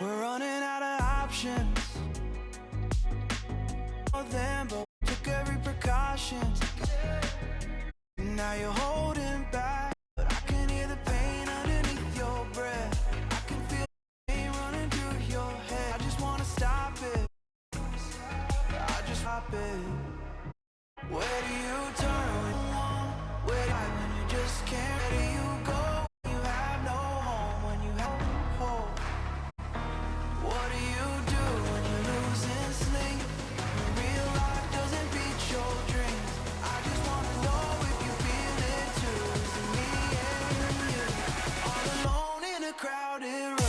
We're running out of options. Then, but took every precaution. Now you're holding back, but I can hear the pain underneath your breath. I can feel the pain running through your head. I just wanna stop it. I just stop it. Where do you turn when you want? Where do you just can't? Where do you go when you have no home? When you have hope? What do you do when you're losing sleep? When real life doesn't beat your dreams? I just wanna know if you feel it too. Is it me and you? All alone in a crowded room.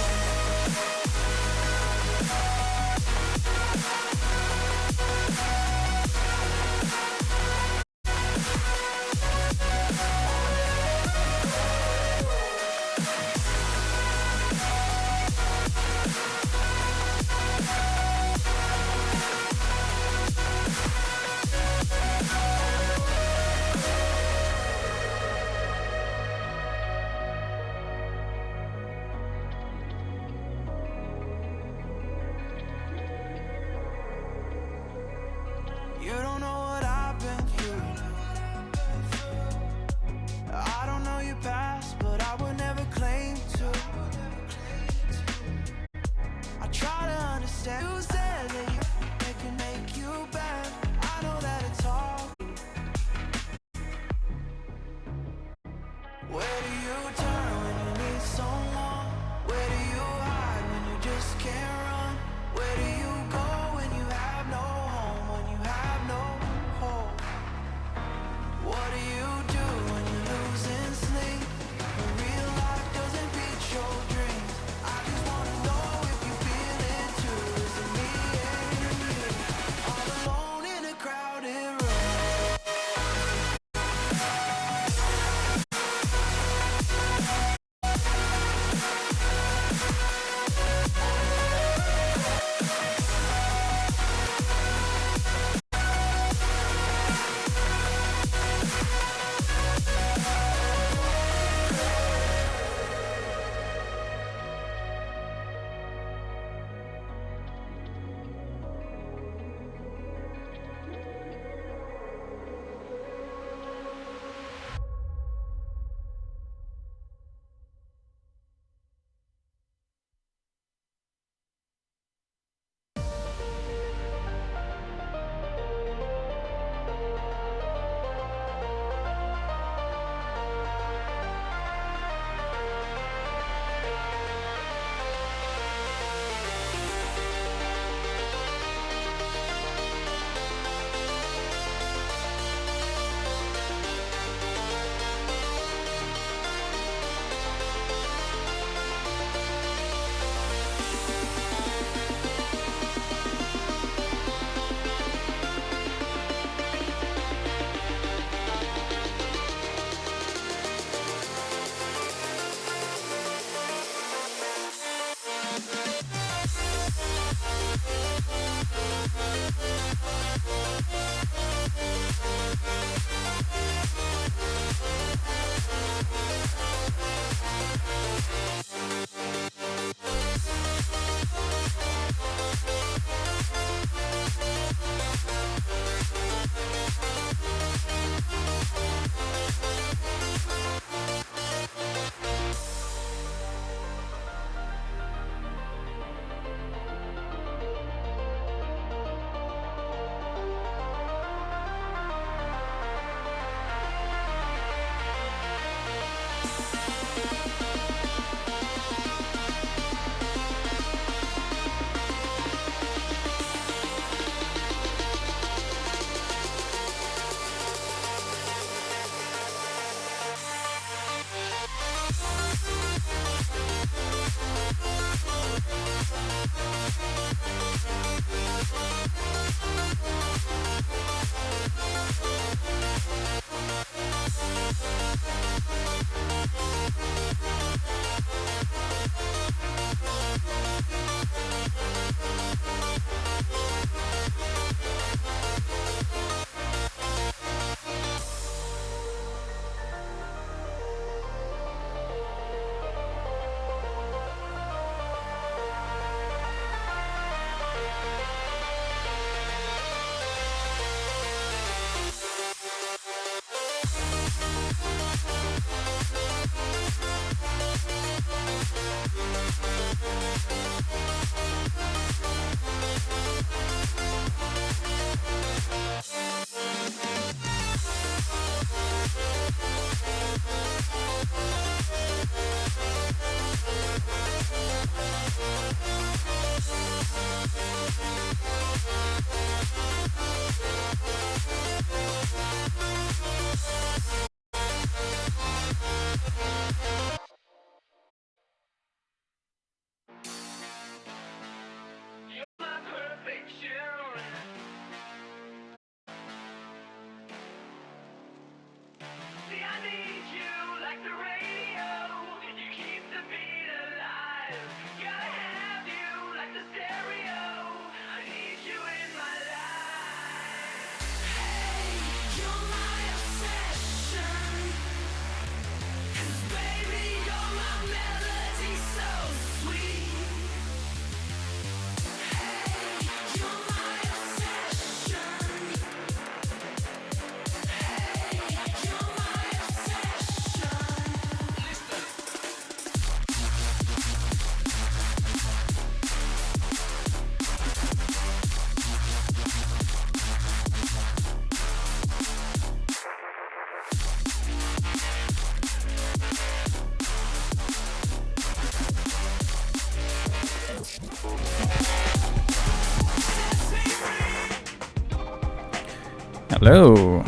Hello,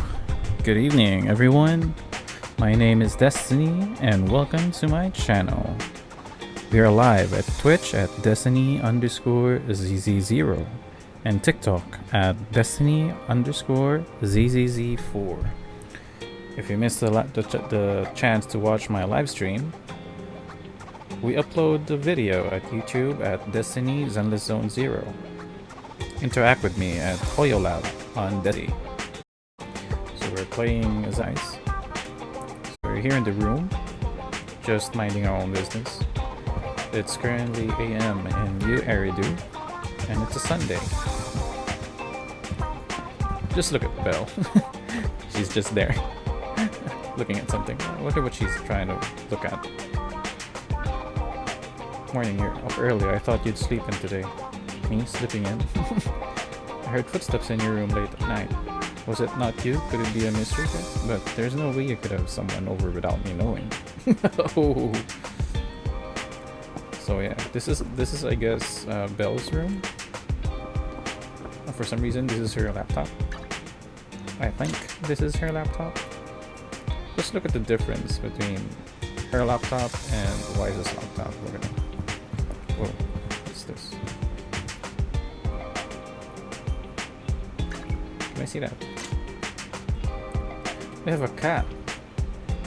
good evening everyone. My name is Destiny and welcome to my channel. We are live at Twitch at Destiny_ZZ0 and TikTok at Destiny_ZZZ4. If you missed the chance to watch my live stream, we upload the video at YouTube at Destiny Zenless Zone Zero. Interact with me at Hoyolab on Destiny. So we're playing as ice. So we're here in the room, just minding our own business. It's currently AM in New Eridu, and it's a Sunday. Just look at Belle. She's just there, looking at something. I wonder what she's trying to look at. Morning, you're up early. I thought you'd sleep in today. Me sleeping in? I heard footsteps in your room late at night. Was it not you? Could it be a mystery guest? But there's no way you could have someone over without me knowing. Oh. So yeah, this is I guess Belle's room. For some reason, this is her laptop. I think this is her laptop. Just look at the difference between her laptop and Wise's laptop. Look at that. Whoa, what's this? Can I see that? They have a cat.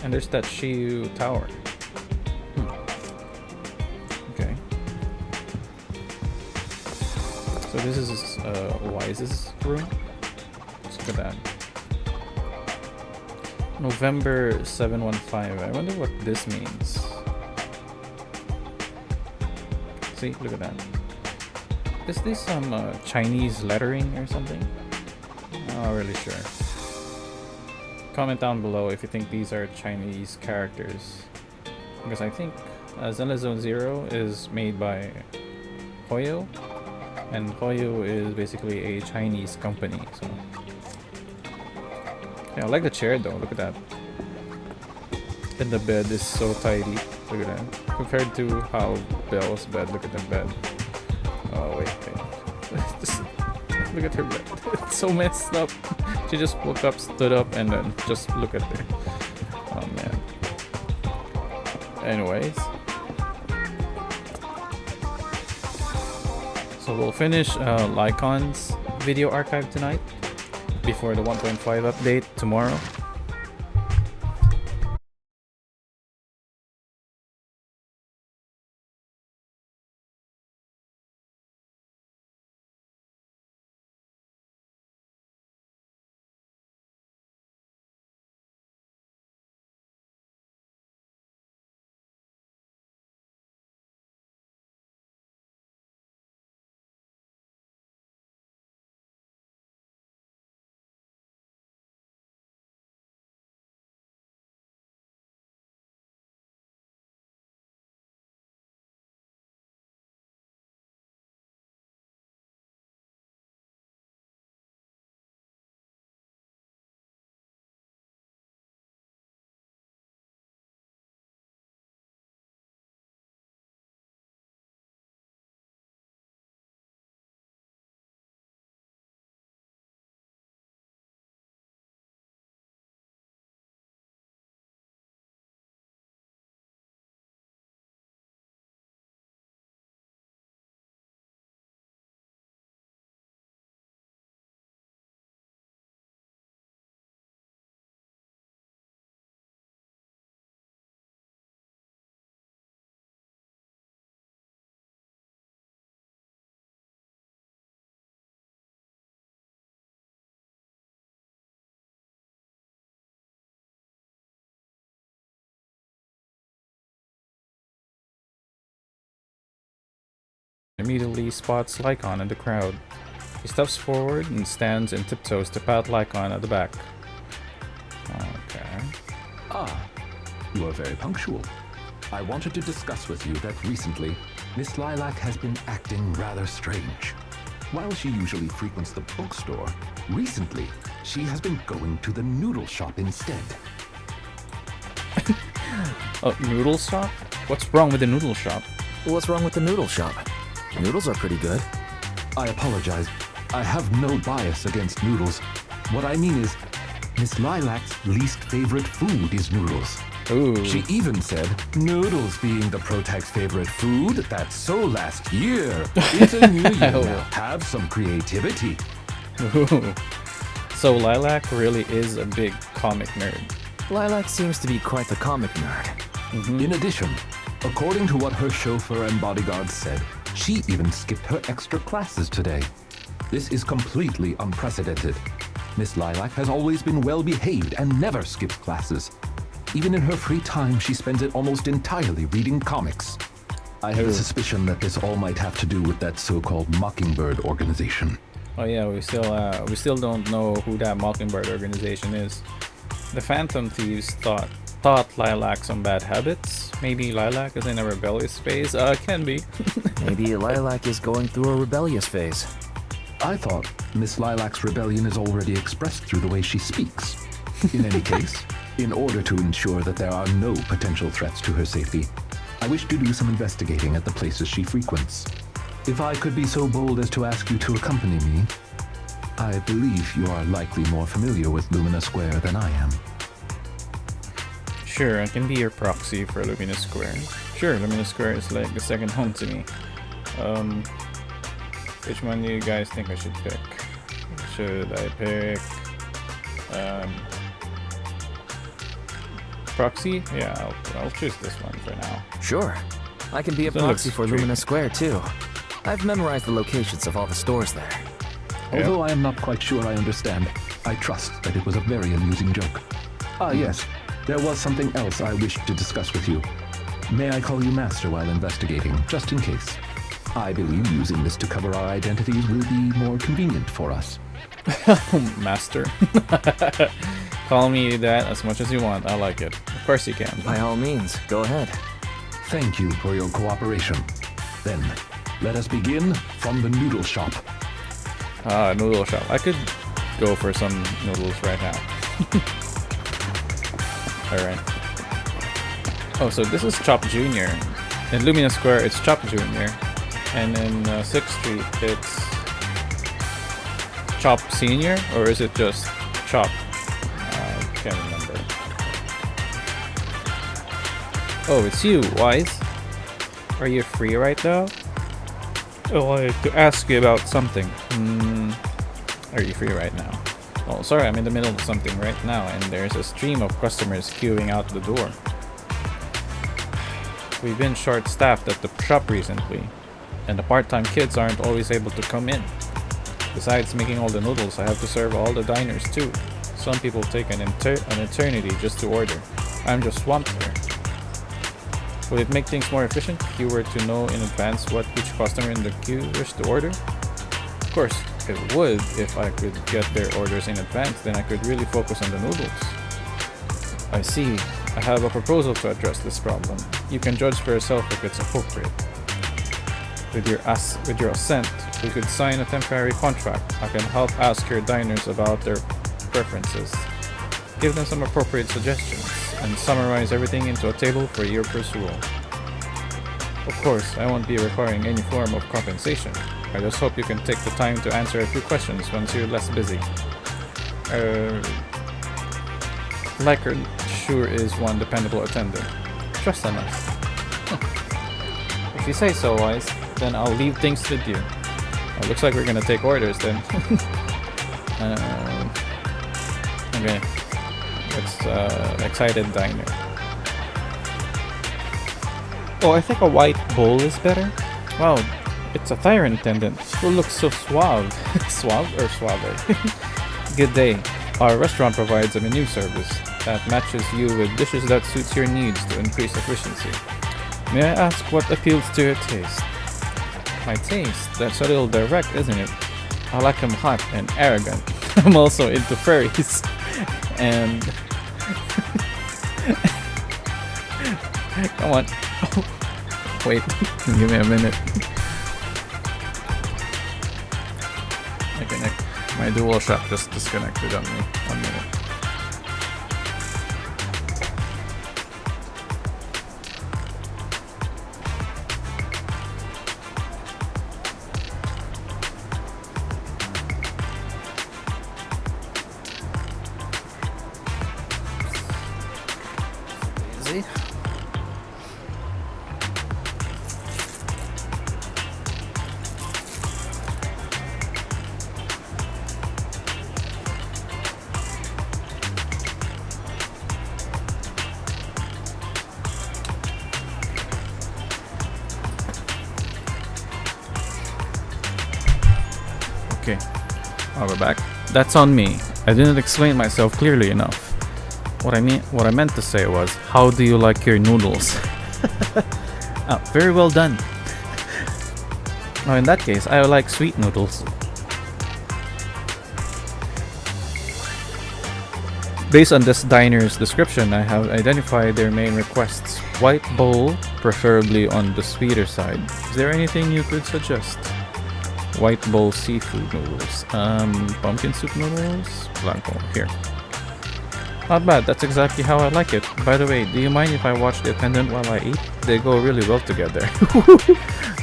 And there's that Shiyu tower. Okay. So this is Wise's room. Let's look at that. November 715. I wonder what this means. See, look at that. Is this some Chinese lettering or something? Not really sure. Comment down below if you think these are Chinese characters. Because I think Zenless Zone Zero is made by Hoyo. And Hoyo is basically a Chinese company. So yeah, I like the chair though, look at that. And the bed is so tidy. Look at that. Compared to how Belle's bed, look at the bed. Oh wait. Just look at her bed. It's so messed up. She just woke up, stood up, and then just look at her. Oh man. Anyways. So we'll finish LYCAON'S video archive tonight before the 1.5 update tomorrow. Immediately spots LYCAON in the crowd. He steps forward and stands in tiptoes to pat LYCAON at the back. Okay. Ah, you are very punctual. I wanted to discuss with you that recently, Miss Lilac has been acting rather strange. While she usually frequents the bookstore, recently she has been going to the noodle shop instead. Oh, noodle shop? What's wrong with the noodle shop? What's wrong with the noodle shop? Noodles are pretty good. I apologize. I have no bias against noodles. What I mean is, Miss Lilac's least favorite food is noodles. Ooh. She even said, noodles being the protag's favorite food, that's so last year. It's a new year Oh. now. Have some creativity. Ooh. So Lilac really is a big comic nerd. Lilac seems to be quite the comic nerd. In addition, according to what her chauffeur and bodyguards said, she even skipped her extra classes today. This is completely unprecedented. Miss Lilac has always been well behaved and never skips classes. Even in her free time, she spends it almost entirely reading comics. I have a suspicion that this all might have to do with that so-called Mockingbird organization. Oh yeah, we still don't know who that Mockingbird organization is. The Phantom Thieves taught Lilac some bad habits. Maybe Lilac is in a rebellious phase. Can be. Maybe Lilac is going through a rebellious phase. I thought Miss Lilac's rebellion is already expressed through the way she speaks. In any case, in order to ensure that there are no potential threats to her safety, I wish to do some investigating at the places she frequents. If I could be so bold as to ask you to accompany me, I believe you are likely more familiar with Lumina Square than I am. Sure, I can be your proxy for Lumina Square. Sure, Lumina Square is like the second home to me. Which one do you guys think I should pick? Should I pick proxy? Yeah, I'll choose this one for now. Sure. I can be a That looks proxy for great. Lumina Square too. I've memorized the locations of all the stores there. Although I am not quite sure I understand, I trust that it was a very amusing joke. Ah yes, there was something else I wished to discuss with you. May I call you Master while investigating, just in case? I believe using this to cover our identities will be more convenient for us. Master. Call me that as much as you want. I like it. Of course you can. By all means, go ahead. Thank you for your cooperation. Then, let us begin from the noodle shop. Noodle shop. I could go for some noodles right now. Alright. Oh, so this is Chop Jr. In Lumina Square, it's Chop Jr. And in 6th Street, it's Chop Senior? Or is it just Chop? I can't remember. Oh, it's you, Wise. Are you free right now? I wanted to ask you about something. Are you free right now? Oh, sorry, I'm in the middle of something right now, and there's a stream of customers queuing out the door. We've been short-staffed at the shop recently, and the part-time kids aren't always able to come in. Besides making all the noodles, I have to serve all the diners too. Some people take an eternity just to order. I'm just swamped here. Would it make things more efficient if you were to know in advance what each customer in the queue wished to order? Of course, it would if I could get their orders in advance, then I could really focus on the noodles. I see. I have a proposal to address this problem. You can judge for yourself if it's appropriate. With your assent, we could sign a temporary contract. I can help ask your diners about their preferences, give them some appropriate suggestions, and summarize everything into a table for your perusal. Of course, I won't be requiring any form of compensation. I just hope you can take the time to answer a few questions once you're less busy. Liker sure is one dependable attendant. Trust in us. If you say so, Wise, then I'll leave things with you. Oh, looks like we're gonna take orders then. Okay. It's excited diner. Oh, I think a white bowl is better. Wow, it's a tyrant attendant who looks so suave. Suave or suave? Good day. Our restaurant provides a menu service that matches you with dishes that suits your needs to increase efficiency. May I ask what appeals to your taste? My taste? That's a little direct, isn't it? I like him hot and arrogant. I'm also into furries. And... Come on. Wait, give me a minute. My dual shot just disconnected on me. 1 minute. Okay, I'll go back. That's on me. I didn't explain myself clearly enough. What I meant to say was, how do you like your noodles? Oh, very well done. Oh, in that case, I like sweet noodles. Based on this diner's description, I have identified their main requests. White bowl, preferably on the sweeter side. Is there anything you could suggest? White bowl seafood noodles. Pumpkin soup noodles? Black bowl. Here. Not bad, that's exactly how I like it. By the way, do you mind if I watch the attendant while I eat? They go really well together.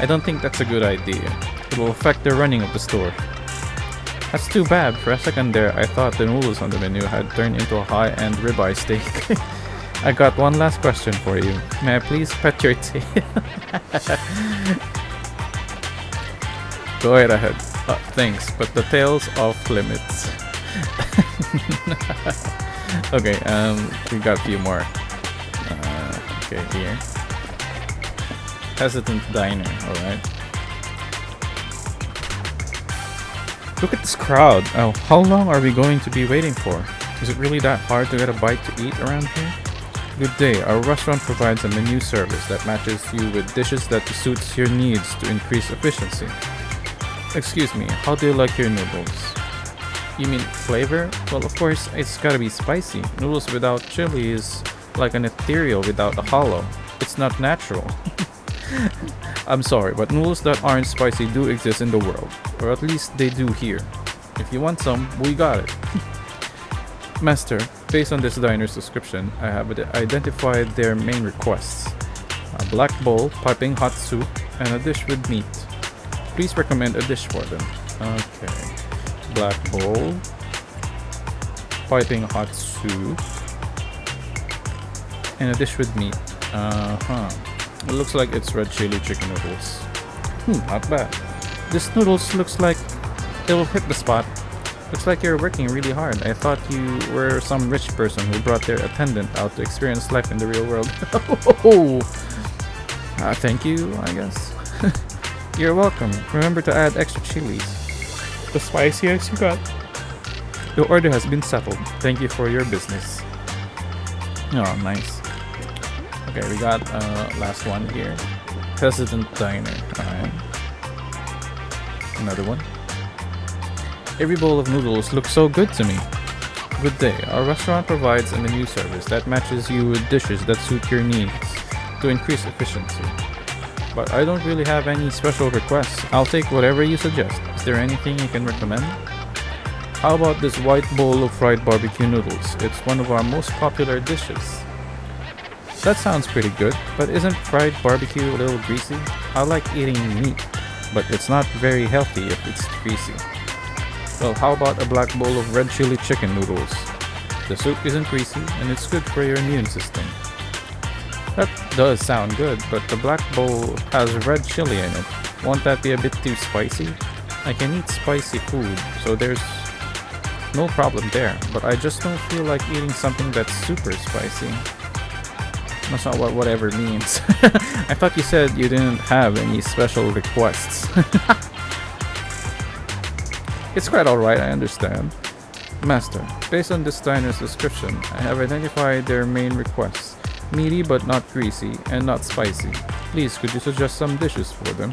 I don't think that's a good idea. It will affect the running of the store. That's too bad. For a second there, I thought the noodles on the menu had turned into a high-end ribeye steak. I got one last question for you. May I please pet your tail? Go right ahead. Thanks, but the tail's off limits. Okay, we got a few more. Okay, here. Hesitant diner, alright. Look at this crowd. Oh, how long are we going to be waiting for? Is it really that hard to get a bite to eat around here? Good day. Our restaurant provides a menu service that matches you with dishes that suits your needs to increase efficiency. Excuse me, how do you like your noodles? You mean flavor? Well, of course, it's gotta be spicy. Noodles without chili is like an ethereal without a hollow. It's not natural. I'm sorry, but noodles that aren't spicy do exist in the world. Or at least they do here. If you want some, we got it. Master, based on this diner's description, I have identified their main requests. A black bowl, piping hot soup, and a dish with meat. Please recommend a dish for them. Okay. Black bowl, piping hot soup, and a dish with meat. It looks like it's red chili chicken noodles. Not bad. This noodles looks like it'll hit the spot. Looks like you're working really hard. I thought you were some rich person who brought their attendant out to experience life in the real world. Thank you, I guess. You're welcome. Remember to add extra chilies. The spiciest you got. The order has been settled. Thank you for your business. Oh, nice. Okay, we got last one here. Hesitant diner. Alright. Another one. Every bowl of noodles looks so good to me. Good day. Our restaurant provides a menu service that matches you with dishes that suit your needs to increase efficiency. But I don't really have any special requests. I'll take whatever you suggest. Is there anything you can recommend? How about this white bowl of fried barbecue noodles? It's one of our most popular dishes. That sounds pretty good, but isn't fried barbecue a little greasy? I like eating meat, but it's not very healthy if it's greasy. Well, how about a black bowl of red chili chicken noodles? The soup isn't greasy, and it's good for your immune system. That does sound good, but the black bowl has red chili in it. Won't that be a bit too spicy? I can eat spicy food, so there's no problem there, but I just don't feel like eating something that's super spicy. That's not what whatever means. I thought you said you didn't have any special requests. It's quite alright, I understand. Master, based on this diner's description, I have identified their main requests. Meaty but not greasy, and not spicy. Please, could you suggest some dishes for them?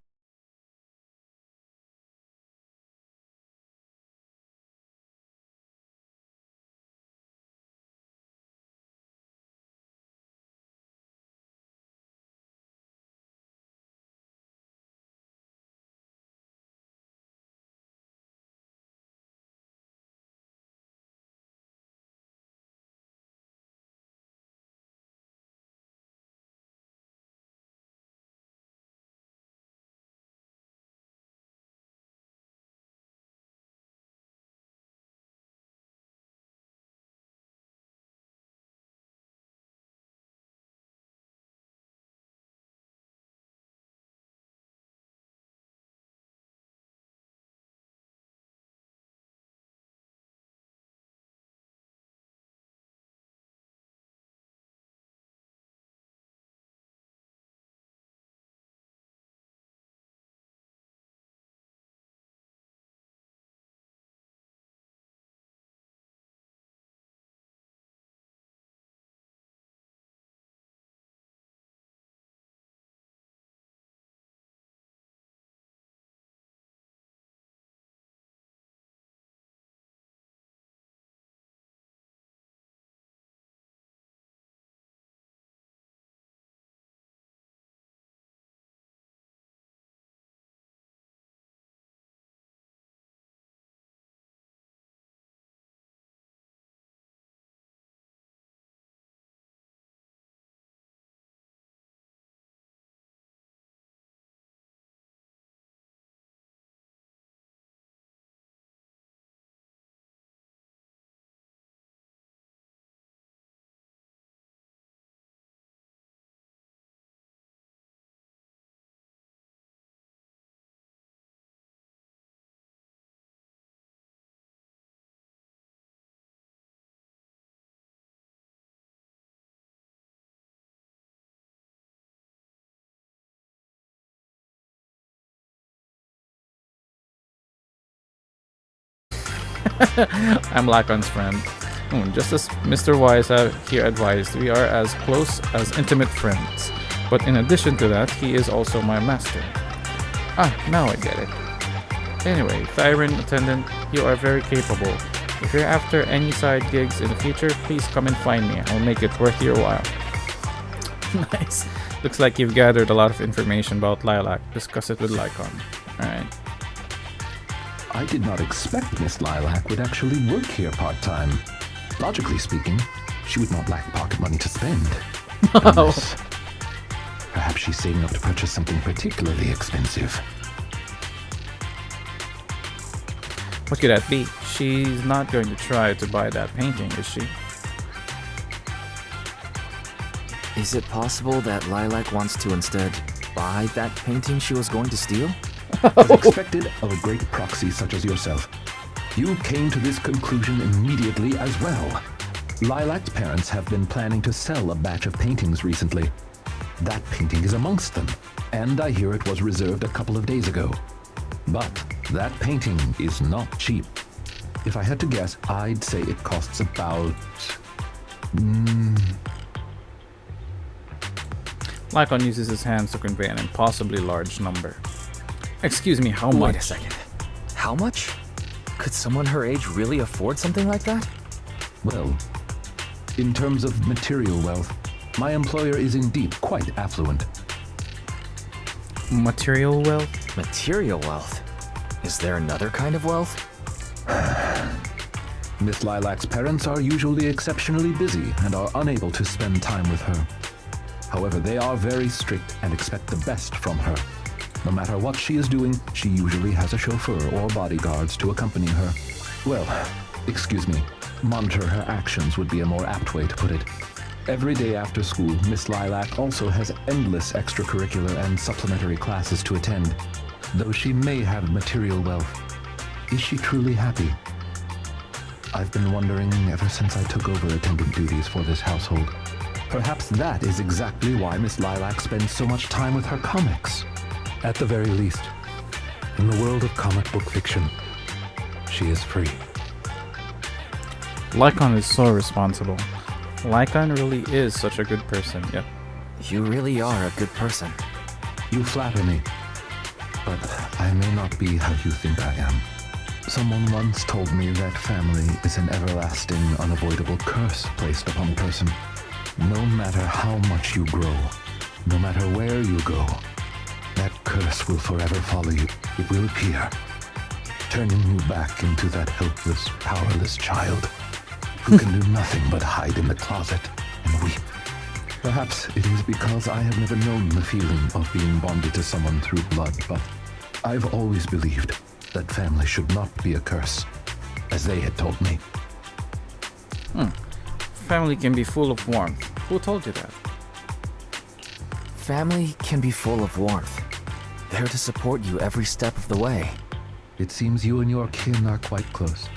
I'm LYCAON'S friend. Just as Mr. Wise here advised, we are as close as intimate friends. But in addition to that, he is also my master. Ah, now I get it. Anyway, Thyron attendant, you are very capable. If you're after any side gigs in the future, please come and find me. I'll make it worth your while. Nice. Looks like you've gathered a lot of information about Lilac. Discuss it with LYCAON. Alright. I did not expect Miss Lilac would actually work here part-time. Logically speaking, she would not lack pocket money to spend. Unless, perhaps she's saving up to purchase something particularly expensive. What could that be? She's not going to try to buy that painting, is she? Is it possible that Lilac wants to instead buy that painting she was going to steal? As expected of a great proxy such as yourself, you came to this conclusion immediately as well. Lilac's parents have been planning to sell a batch of paintings recently. That painting is amongst them, and I hear it was reserved a couple of days ago. But that painting is not cheap. If I had to guess, I'd say it costs about... LYCAON uses his hands to convey an impossibly large number. Excuse me, how much? Wait a second. How much? Could someone her age really afford something like that? Well, in terms of material wealth, my employer is indeed quite affluent. Material wealth? Material wealth? Is there another kind of wealth? Miss Lilac's parents are usually exceptionally busy and are unable to spend time with her. However, they are very strict and expect the best from her. No matter what she is doing, she usually has a chauffeur or bodyguards to accompany her. Well, excuse me, monitor her actions would be a more apt way to put it. Every day after school, Miss Lilac also has endless extracurricular and supplementary classes to attend. Though she may have material wealth, is she truly happy? I've been wondering ever since I took over attendant duties for this household. Perhaps that is exactly why Miss Lilac spends so much time with her comics. At the very least, in the world of comic book fiction, she is free. LYCAON is so responsible. LYCAON really is such a good person, yep. You really are a good person. You flatter me, but I may not be how you think I am. Someone once told me that family is an everlasting, unavoidable curse placed upon a person. No matter how much you grow, no matter where you go, that curse will forever follow you. It will appear, turning you back into that helpless, powerless child who can do nothing but hide in the closet and weep. Perhaps it is because I have never known the feeling of being bonded to someone through blood, but I've always believed that family should not be a curse, as they had told me. Family can be full of warmth. Who told you that? Family can be full of warmth. There to support you every step of the way. It seems you and your kin are quite close.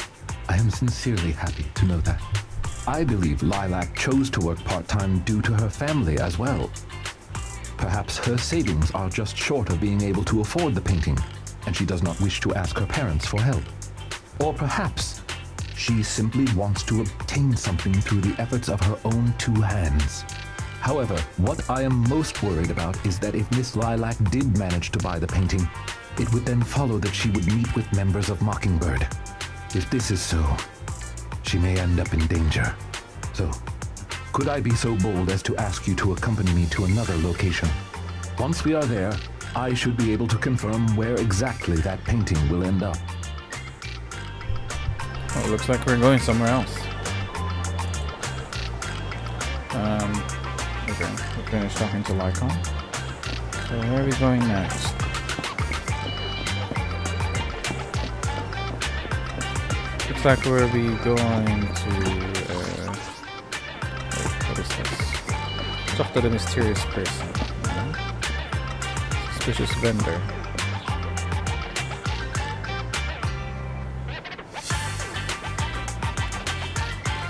I am sincerely happy to know that. I believe Lilac chose to work part-time due to her family as well. Perhaps her savings are just short of being able to afford the painting, and she does not wish to ask her parents for help. Or perhaps she simply wants to obtain something through the efforts of her own two hands. However, what I am most worried about is that if Miss Lilac did manage to buy the painting, it would then follow that she would meet with members of Mockingbird. If this is so, she may end up in danger. So, could I be so bold as to ask you to accompany me to another location? Once we are there, I should be able to confirm where exactly that painting will end up. Oh, it looks like we're going somewhere else. Okay, we finished talking to LYCAON. So where are we going next? Looks like we'll be going to what is this? Talk to the mysterious person. Suspicious vendor.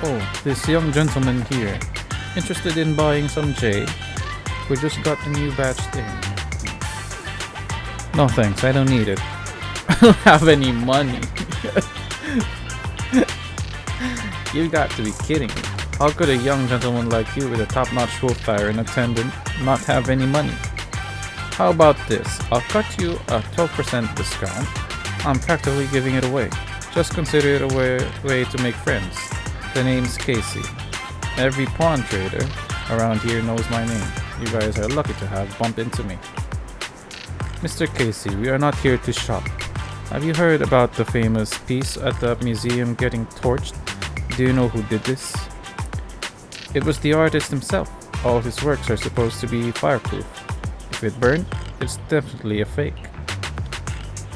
Oh, this young gentleman here. Interested in buying some jade? We just got a new batch thing. No thanks, I don't need it. I don't have any money. You got to be kidding me. How could a young gentleman like you with a top-notch wolf tire in attendant not have any money? How about this? I'll cut you a 12% discount. I'm practically giving it away. Just consider it a way to make friends. The name's Casey. Every pawn trader around here knows my name. You guys are lucky to have bumped into me. Mr. Casey, we are not here to shop. Have you heard about the famous piece at the museum getting torched? Do you know who did this? It was the artist himself. All his works are supposed to be fireproof. If it burned, it's definitely a fake.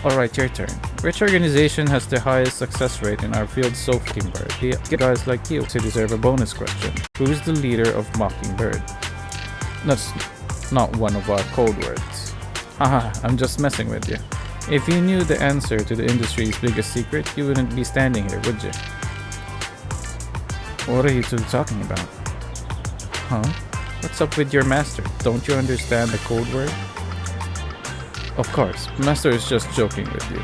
Alright, your turn. Which organization has the highest success rate in our field so Mockingbird? The guys like you to deserve a bonus question. Who's the leader of Mockingbird? That's not one of our code words. Haha, I'm just messing with you. If you knew the answer to the industry's biggest secret, you wouldn't be standing here, would you? What are you two talking about? Huh? What's up with your master? Don't you understand the code word? Of course, master is just joking with you.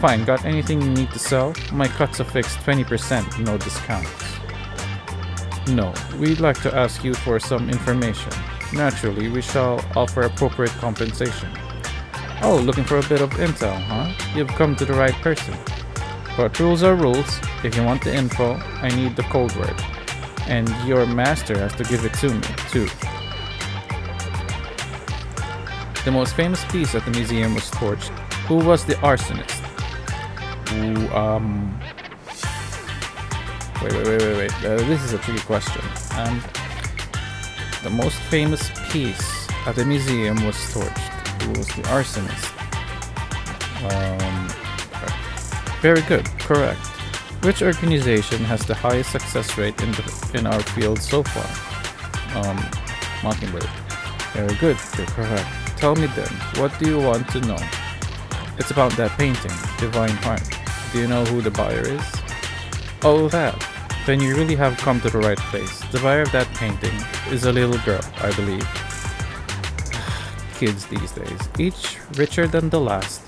Fine, got anything you need to sell? My cut's a fixed 20%, no discounts. No, we'd like to ask you for some information. Naturally, we shall offer appropriate compensation. Oh, looking for a bit of intel, huh? You've come to the right person. But rules are rules. If you want the info, I need the code word. And your master has to give it to me, too. The most famous piece at the museum was torched. Who was the arsonist? Wait. This is a tricky question. The most famous piece at the museum was torched. Who was the arsonist? Very good, correct. Which organization has the highest success rate in our field so far? Mockingbird. Very good, you're correct. Tell me then, what do you want to know? It's about that painting, Divine Heart. Do you know who the buyer is? Oh, that. Then you really have come to the right place. The buyer of that painting is a little girl, I believe. Kids these days, each richer than the last.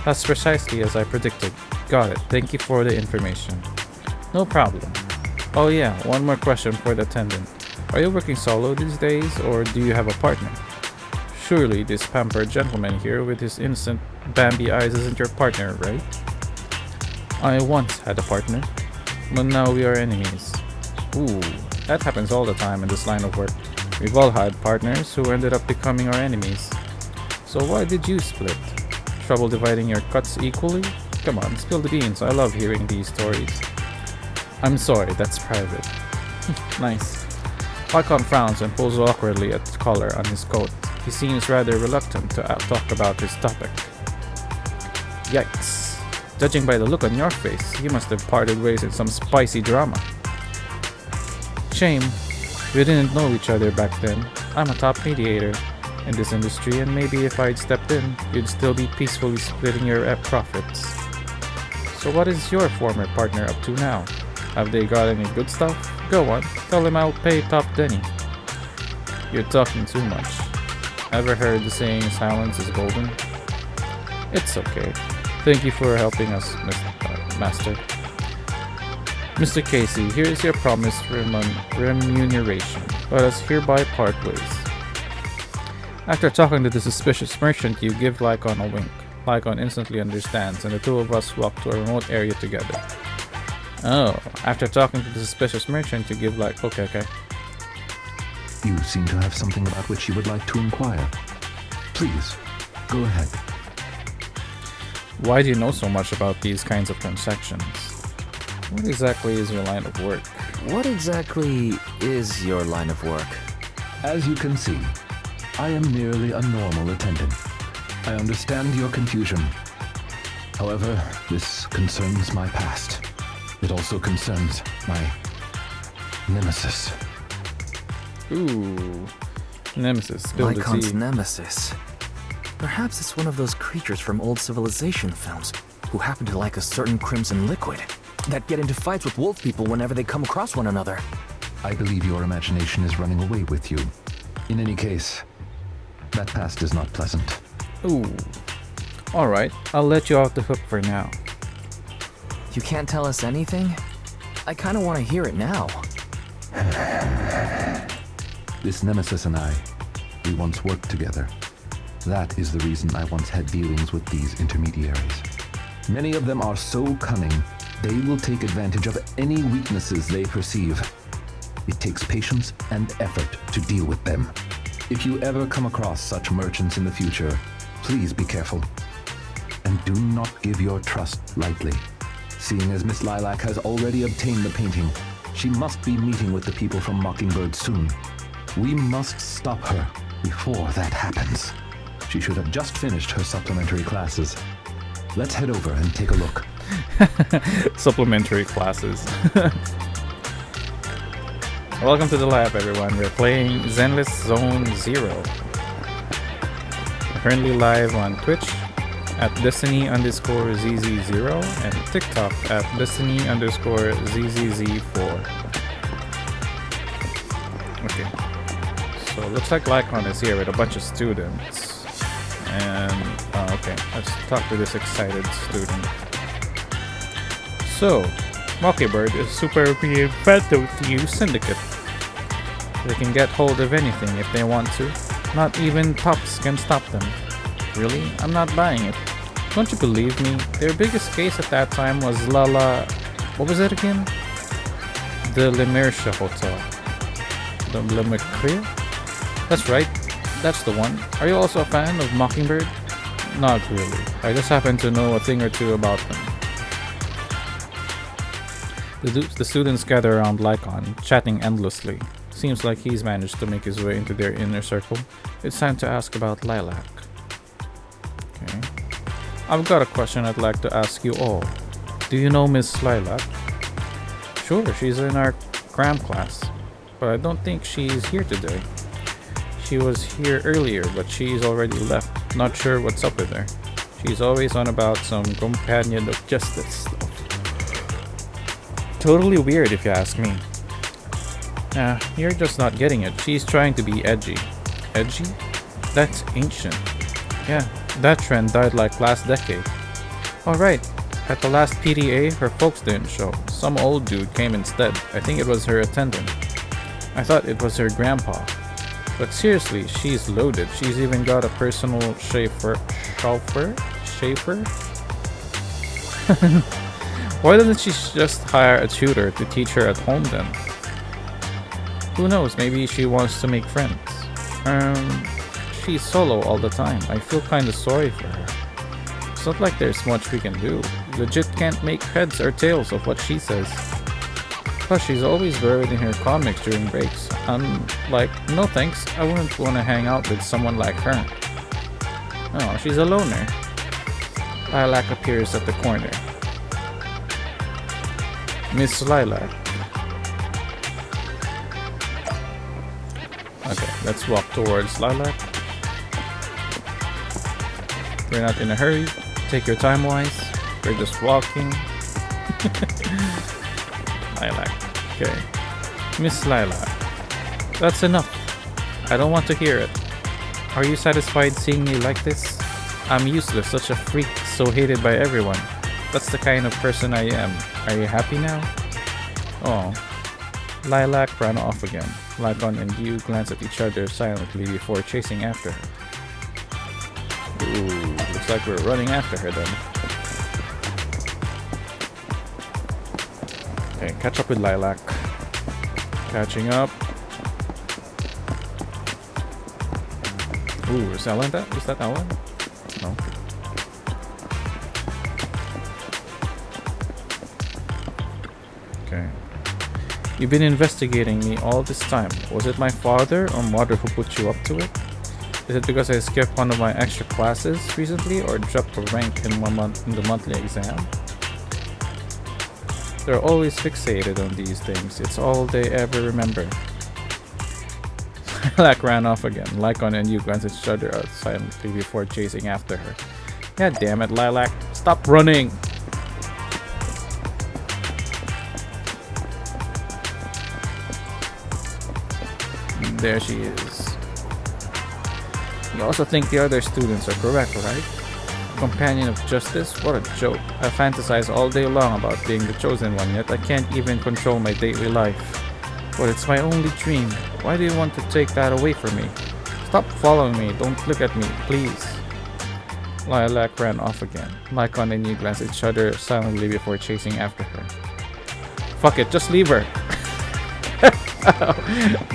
That's precisely as I predicted. Got it. Thank you for the information. No problem. Oh yeah, one more question for the attendant. Are you working solo these days, or do you have a partner? Surely this pampered gentleman here with his innocent Bambi eyes isn't your partner, right? I once had a partner, but now we are enemies. Ooh, that happens all the time in this line of work. We've all had partners who ended up becoming our enemies. So why did you split? Trouble dividing your cuts equally? Come on, spill the beans. I love hearing these stories. I'm sorry, that's private. Nice. LYCAON frowns and pulls awkwardly at the collar on his coat. He seems rather reluctant to talk about his topic. Yikes. Judging by the look on your face, you must have parted ways in some spicy drama. Shame. We didn't know each other back then. I'm a top mediator in this industry, and maybe if I'd stepped in, you'd still be peacefully splitting your profits. So what is your former partner up to now? Have they got any good stuff? Go on, tell him I'll pay top Denny. You're talking too much. Ever heard the saying silence is golden? It's okay. Thank you for helping us, Master. Mr. Casey, here is your promised remuneration. Let us hereby part ways. After talking to the suspicious merchant, you give LYCAON a wink. LYCAON instantly understands, and the two of us walk to a remote area together. Oh, after talking to the suspicious merchant, you give okay. You seem to have something about which you would like to inquire. Please, go ahead. Why do you know so much about these kinds of transactions? What exactly is your line of work? What exactly is your line of work? As you can see, I am merely a normal attendant. I understand your confusion. However, this concerns my past. It also concerns my nemesis. Ooh, nemesis, spill the LYCAON'S tea. nemesis. Perhaps it's one of those creatures from old civilization films who happen to like a certain crimson liquid that get into fights with wolf people whenever they come across one another. I believe your imagination is running away with you. In any case, that past is not pleasant. Ooh. Alright, I'll let you off the hook for now. You can't tell us anything? I kinda wanna hear it now. This nemesis and I, we once worked together. That is the reason I once had dealings with these intermediaries. Many of them are so cunning, they will take advantage of any weaknesses they perceive. It takes patience and effort to deal with them. If you ever come across such merchants in the future, please be careful. And do not give your trust lightly. Seeing as Miss Lilac has already obtained the painting, she must be meeting with the people from Mockingbird soon. We must stop her before that happens. She should have just finished her supplementary classes. Let's head over and take a look. Supplementary classes. Welcome to the lab, everyone. We're playing Zenless Zone Zero. We're currently live on Twitch at Destiny_ZZ0 and TikTok at Destiny_ZZZ4. Okay. So it looks like LYCAON is here with a bunch of students. And, okay, let's talk to this excited student. So, Mockingbird is super being Phantom Thieves Syndicate. They can get hold of anything if they want to. Not even pups can stop them. Really? I'm not buying it. Don't you believe me? Their biggest case at that time was what was it again? The Le Mercia Hotel. The Le Mercia? That's right. That's the one. Are you also a fan of Mockingbird? Not really. I just happen to know a thing or two about them. The students gather around LYCAON, chatting endlessly. Seems like he's managed to make his way into their inner circle. It's time to ask about Lilac. Okay. I've got a question I'd like to ask you all. Do you know Miss Lilac? Sure, she's in our cram class, but I don't think she's here today. She was here earlier, but she's already left. Not sure what's up with her. She's always on about some companion of justice stuff. Totally weird if you ask me. You're just not getting it. She's trying to be edgy. Edgy? That's ancient. Yeah, that trend died like last decade. Alright, at the last PDA, her folks didn't show. Some old dude came instead. I think it was her attendant. I thought it was her grandpa. But seriously, she's loaded. She's even got a personal chauffeur? Why doesn't she just hire a tutor to teach her at home then? Who knows, maybe she wants to make friends. She's solo all the time. I feel kinda sorry for her. It's not like there's much we can do. Legit can't make heads or tails of what she says. Plus, she's always buried in her comics during breaks. I'm like, no thanks, I wouldn't want to hang out with someone like her. Oh, she's a loner. Lilac appears at the corner. Miss Lilac. Okay, let's walk towards Lilac. We're not in a hurry. Take your time, wise. We're just walking. Lilac. Okay. Miss Lilac. That's enough. I don't want to hear it. Are you satisfied seeing me like this? I'm useless, such a freak, so hated by everyone. That's the kind of person I am. Are you happy now? Oh. Lilac ran off again. LYCAON and you glance at each other silently before chasing after her. Ooh, looks like we're running after her then. Okay, catch up with Lilac. Catching up. Ooh, is Ellen that? Is that Ellen? No. Okay. You've been investigating me all this time. Was it my father or mother who put you up to it? Is it because I skipped one of my extra classes recently or dropped a rank in the monthly exam? They're always fixated on these things. It's all they ever remember. Lilac ran off again. LYCAON and you glance at each other out silently before chasing after her. God damn it, Lilac. Stop running! There she is. You also think the other students are correct, right? Companion of justice? What a joke. I fantasize all day long about being the chosen one, yet I can't even control my daily life. But it's my only dream. Why do you want to take that away from me? Stop following me. Don't look at me, please. Lilac ran off again. Lycaon and you glanced at each other silently before chasing after her. Fuck it, just leave her.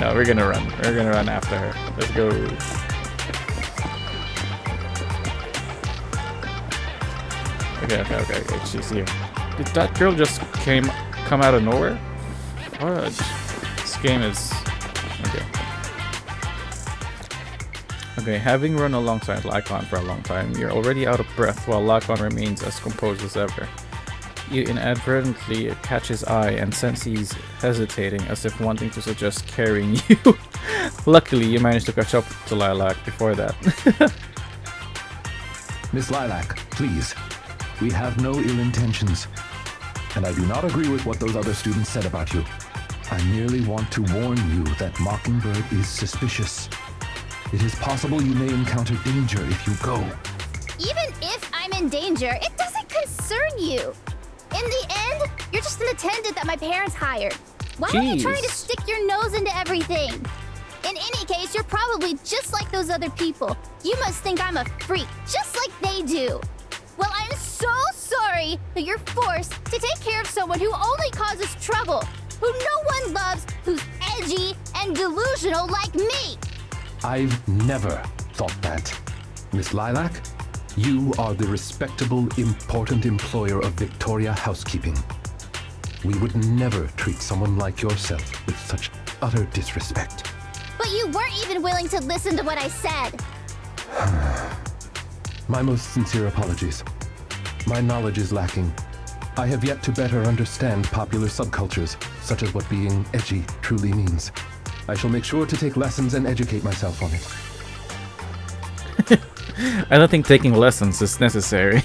No, we're gonna run. We're gonna run after her. Let's go. Okay. She's here. Did that girl just come out of nowhere? Fudge. This game is okay. Okay, having run alongside Lycaon for a long time, you're already out of breath while Lycaon remains as composed as ever. You inadvertently catch his eye and sense he's hesitating as if wanting to suggest carrying you. Luckily, you managed to catch up to Lilac before that. Miss Lilac, please. We have no ill intentions. And I do not agree with what those other students said about you. I merely want to warn you that Mockingbird is suspicious. It is possible you may encounter danger if you go. Even if I'm in danger, it doesn't concern you. In the end, you're just an attendant that my parents hired. Why are you trying to stick your nose into everything? In any case, you're probably just like those other people. You must think I'm a freak, just like they do. Well, I'm so sorry that you're forced to take care of someone who only causes trouble, who no one loves, who's edgy and delusional like me. I've never thought that. Miss Lilac, you are the respectable, important employer of Victoria Housekeeping. We would never treat someone like yourself with such utter disrespect. But you weren't even willing to listen to what I said. My most sincere apologies. My knowledge is lacking. I have yet to better understand popular subcultures, such as what being edgy truly means. I shall make sure to take lessons and educate myself on it. I don't think taking lessons is necessary.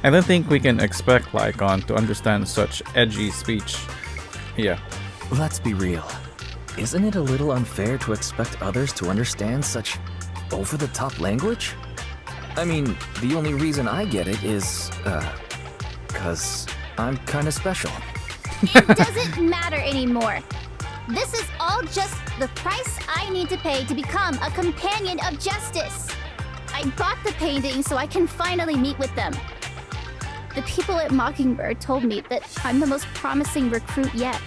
I don't think we can expect Lycaon to understand such edgy speech. Yeah. Let's be real. Isn't it a little unfair to expect others to understand such over-the-top language? I mean, the only reason I get it is, 'cause I'm kinda special. It doesn't matter anymore. This is all just the price I need to pay to become a companion of justice. I bought the painting so I can finally meet with them. The people at Mockingbird told me that I'm the most promising recruit yet.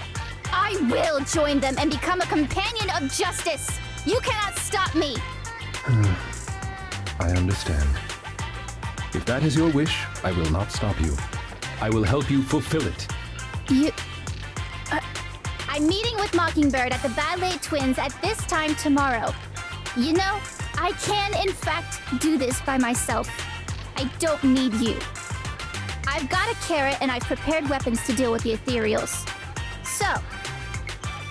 I will join them and become a companion of justice. You cannot stop me. I understand. If that is your wish, I will not stop you. I will help you fulfill it. I'm meeting with Mockingbird at the Ballet Twins at this time tomorrow. You know, I can, in fact, do this by myself. I don't need you. I've got a carrot and I've prepared weapons to deal with the ethereals. So,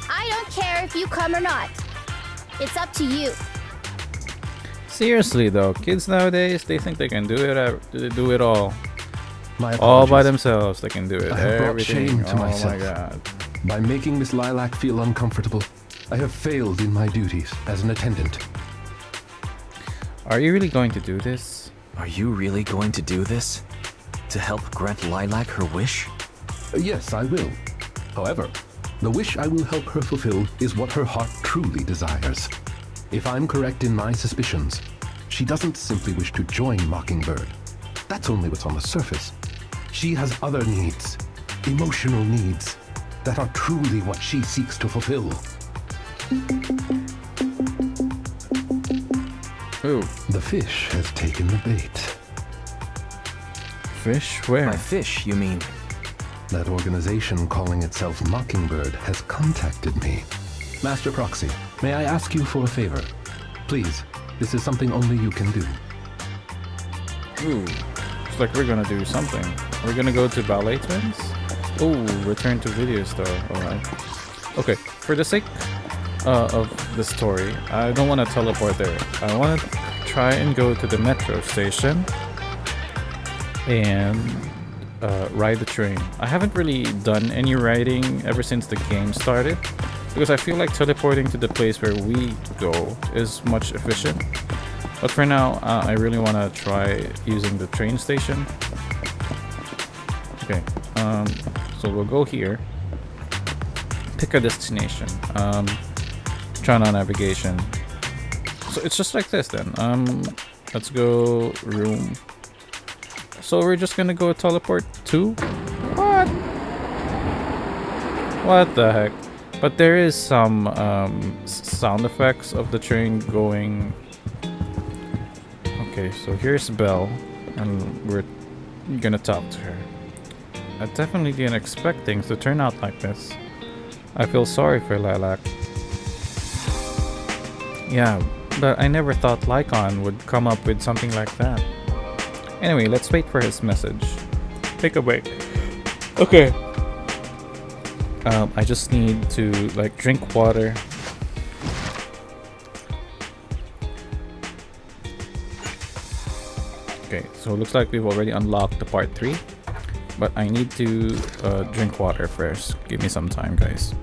I don't care if you come or not. It's up to you. Seriously though, kids nowadays, they think they can do it all. My All by apologies. themselves, they can do it. I have brought Everything. shame to Oh myself. my god. By making Miss Lilac feel uncomfortable, I have failed in my duties as an attendant. Are you really going to do this? Are you really going to do this? To help grant Lilac her wish? Yes, I will. However, the wish I will help her fulfill is what her heart truly desires. If I'm correct in my suspicions, she doesn't simply wish to join Mockingbird. That's only what's on the surface. She has other needs, emotional needs, that are truly what she seeks to fulfill. Ooh, The fish has taken the bait. fish? Where? By fish, you mean? That organization calling itself Mockingbird has contacted me. Master Proxy, may I ask you for a favor? Please, this is something only you can do. Ooh, looks like we're gonna do something. We're gonna go to Ballet Twins? Ooh, return to video store. Alright. Okay, for the sake of the story, I don't want to teleport there. I want to try and go to the metro station and ride the train. I haven't really done any riding ever since the game started, because I feel like teleporting to the place where we go is much efficient. But for now, I really want to try using the train station. Okay, so we'll go here. Pick a destination. Turn on navigation. So it's just like this then. Let's go room. So we're just gonna go teleport to? What? What the heck? But there is some sound effects of the train going. Okay, so here's Belle, and we're gonna talk to her. I definitely didn't expect things to turn out like this. I feel sorry for Lilac. Yeah, but I never thought LYCAON would come up with something like that. Anyway, let's wait for his message. Take a break. Okay. I just need to like drink water. Okay, so it looks like we've already unlocked the part 3. But I need to drink water first. Give me some time, guys.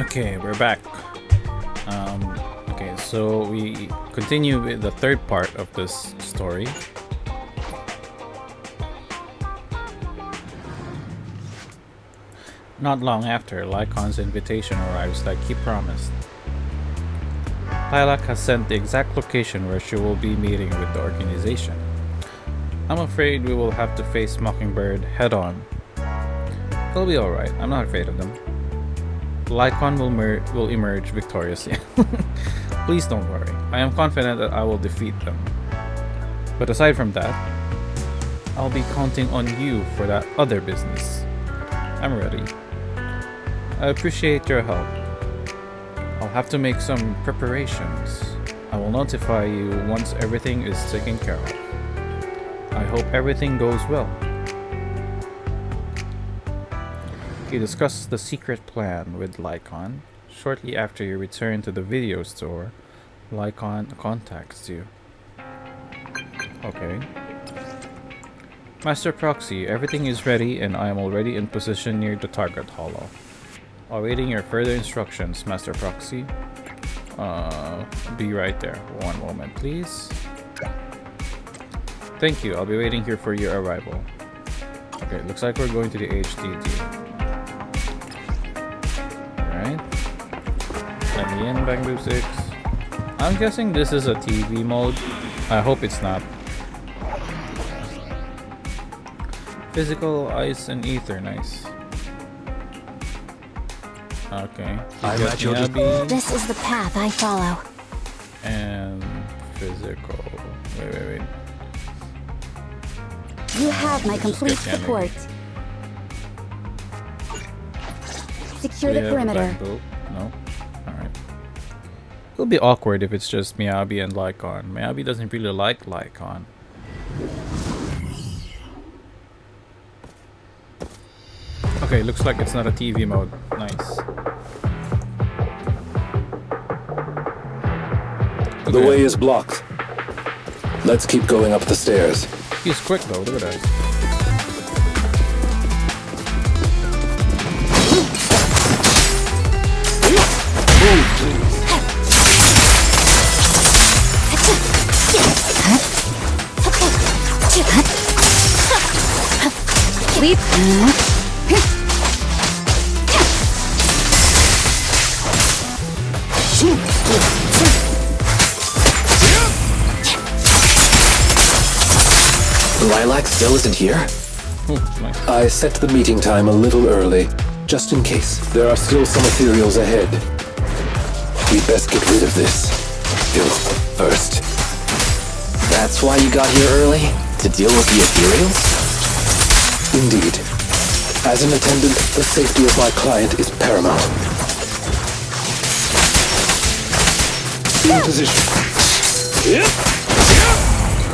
Okay, we're back. Okay, so we continue with the third part of this story. Not long after, LYCAON'S invitation arrives like he promised. Lilac has sent the exact location where she will be meeting with the organization. I'm afraid we will have to face Mockingbird head-on. They'll be alright, I'm not afraid of them. LYCAON will emerge victorious. Please don't worry. I am confident that I will defeat them. But aside from that, I'll be counting on you for that other business. I'm ready. I appreciate your help. I'll have to make some preparations. I will notify you once everything is taken care of. I hope everything goes well. You discuss the secret plan with LYCAON. Shortly after you return to the video store, LYCAON contacts you. Okay. Master Proxy, everything is ready and I am already in position near the target hollow. Awaiting your further instructions, Master Proxy. Be right there. One moment, please. Thank you. I'll be waiting here for your arrival. Okay, looks like we're going to the HDD. Alright. Let me in, Bamboo 6. I'm guessing this is a TV mode. I hope it's not. Physical, ice, and ether. Nice. Okay. This is the path I follow. And physical. Wait. You have my complete support. Secure the perimeter. No? Alright. It'll be awkward if it's just Miyabi and LYCAON. Miyabi doesn't really like LYCAON. Okay, looks like it's not a TV mode. Nice. The way is blocked. Let's keep going up the stairs. He's quick though, look at that. sleep. Lilac still isn't here? Nice. I set the meeting time a little early, just in case. There are still some ethereals ahead. We'd best get rid of this filth first. That's why you got here early? To deal with the ethereals? Indeed. As an attendant, the safety of my client is paramount. In position.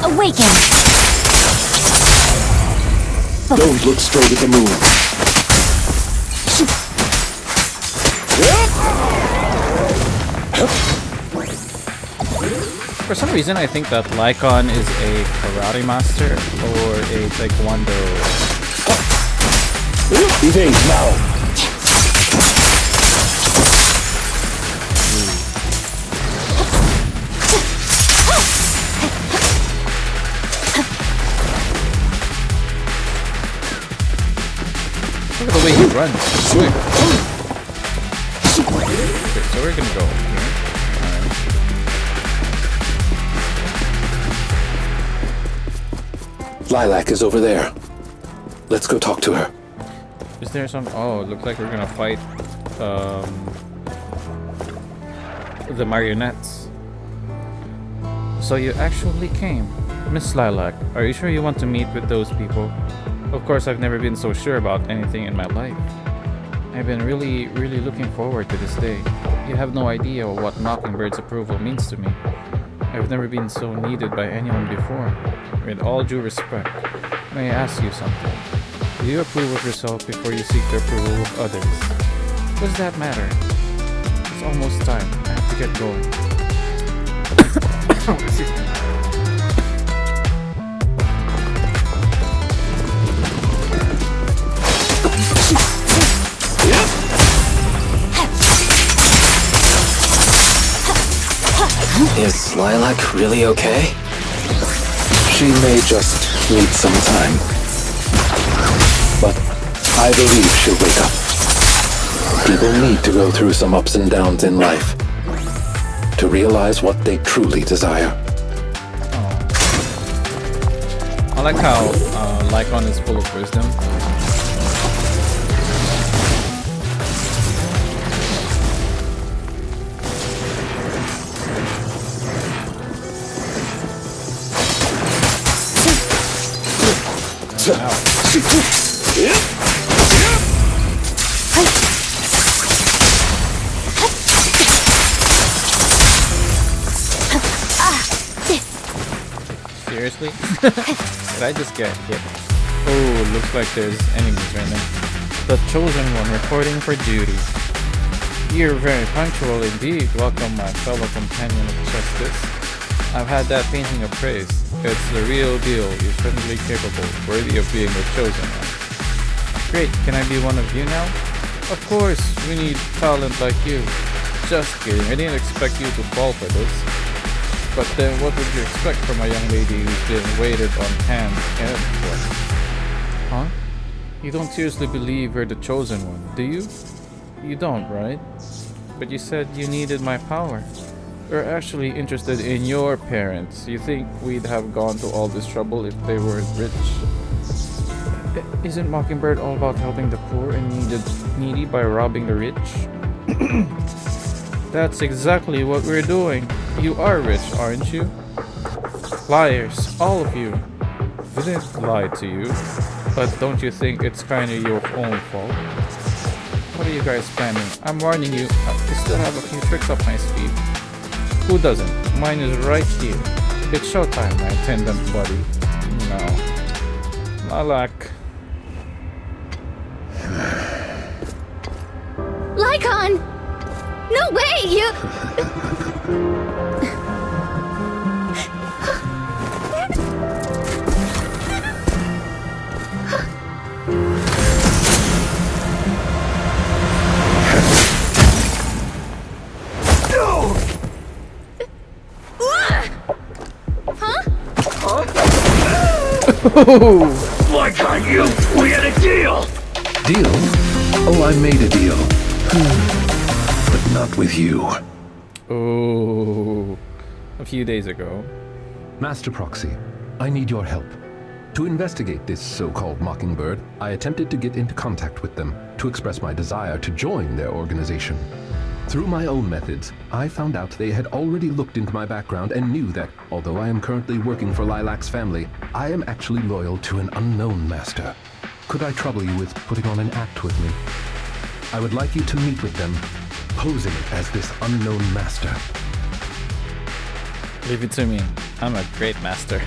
Awaken. Don't look straight at the moon. For some reason, I think that LYCAON is a karate master or a taekwondo. Evade now. Look at the way he runs. Quick. Okay, so we're gonna go here. Lilac is over there. Let's go talk to her. Is there some? Oh, it looks like we're gonna fight the marionettes. So you actually came, Miss Lilac. Are you sure you want to meet with those people? Of course, I've never been so sure about anything in my life. I've been really looking forward to this day. You have no idea what Mockingbird's approval means to me. I've never been so needed by anyone before. With all due respect, may I ask you something? Do you approve of yourself before you seek the approval of others? What does that matter? It's almost time. I have to get going. Excuse me. Is Lilac really okay? She may just need some time. But I believe she'll wake up. People need to go through some ups and downs in life to realize what they truly desire. I like how LYCAON is full of wisdom. Seriously? Did I just get hit? Oh, looks like there's enemies right now. The chosen one reporting for duty. You're very punctual indeed. Welcome, my fellow companion of justice. I've had that painting appraised. It's the real deal. You're certainly capable, worthy of being the chosen one. Great, can I be one of you now? Of course, we need talent like you. Just kidding, I didn't expect you to fall for this. But then what would you expect from a young lady who's been waited on hand and foot? Huh? You don't seriously believe you're the chosen one, do you? You don't, right? But you said you needed my power. We're actually interested in your parents. You think we'd have gone to all this trouble if they weren't rich? Isn't Mockingbird all about helping the poor and needy by robbing the rich? That's exactly what we're doing. You are rich, aren't you? Liars, all of you. We didn't lie to you, but don't you think it's kinda your own fault? What are you guys planning? I'm warning you, I still have a few tricks up my sleeve. Who doesn't? Mine is right here. It's showtime, my attendant buddy. No. Lilac. LYCAON! No way! You... Oh! LYCAON, we had a deal! Deal? Oh, I made a deal. But not with you. Oh, a few days ago. Master Proxy, I need your help. To investigate this so-called Mockingbird, I attempted to get into contact with them to express my desire to join their organization. Through my own methods, I found out they had already looked into my background and knew that, although I am currently working for Lilac's family, I am actually loyal to an unknown master. Could I trouble you with putting on an act with me? I would like you to meet with them, posing as this unknown master. Leave it to me. I'm a great master.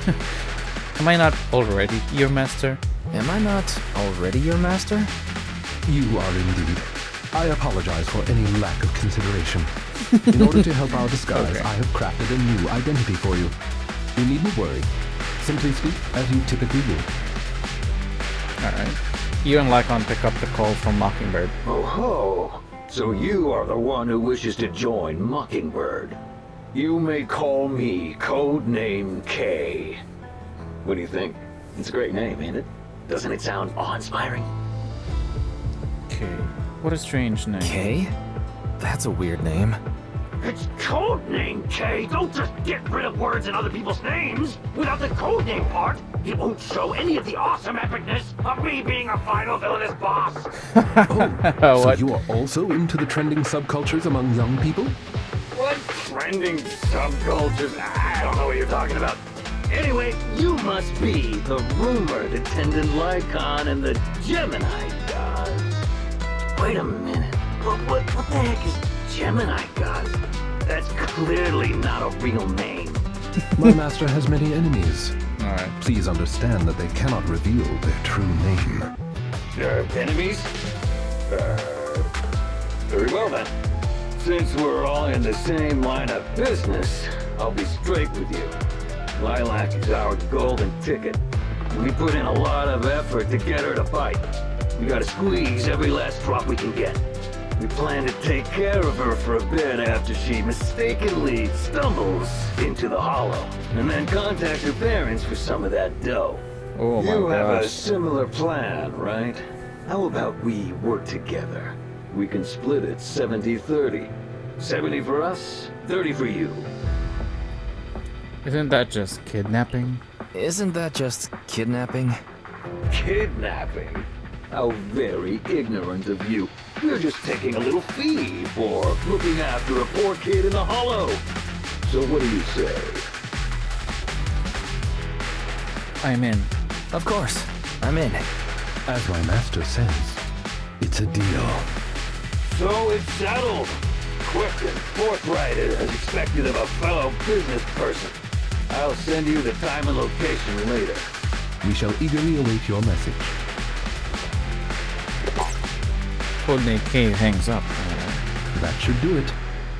Am I not already your master? Am I not already your master? You are indeed. I apologize for any lack of consideration. In order to help our disguise, Okay. I have crafted a new identity for you. You needn't worry. Simply speak as you typically would. Alright. You and Lycon pick up the call from Mockingbird. Oh ho! So you are the one who wishes to join Mockingbird. You may call me Codename K. What do you think? It's a great name, ain't it? Doesn't it sound awe-inspiring? Okay. What a strange name. K? That's a weird name. It's Codename K! Don't just get rid of words in other people's names! Without the codename part, it won't show any of the awesome epicness of me being a final villainous boss! So What? you are also into the trending subcultures among young people? What trending subcultures? I don't know what you're talking about. Anyway, you must be the rumored attendant Lycon and the Gemini gods. Wait a minute. What the heck is Gemini gods? That's clearly not a real name. My master has many enemies. Alright. Please understand that they cannot reveal their true name. Enemies? Very well then. Since we're all in the same line of business, I'll be straight with you. Lilac is our golden ticket. We put in a lot of effort to get her to bite. We gotta squeeze every last drop we can get. We plan to take care of her for a bit after she mistakenly stumbles into the hollow, and then contact her parents for some of that dough. Oh my You have a gosh. similar plan, right? How about we work together? We can split it 70-30. 70 for us, 30 for you. Isn't that just kidnapping? Isn't that just kidnapping? Kidnapping? How very ignorant of you. We're just taking a little fee for looking after a poor kid in the hollow. So what do you say? I'm in. Of course, I'm in. As my master says, it's a deal. So it's settled. Quick and forthright as expected of a fellow business person. I'll send you the time and location later. We shall eagerly await your message. Codename K hangs up. That should do it.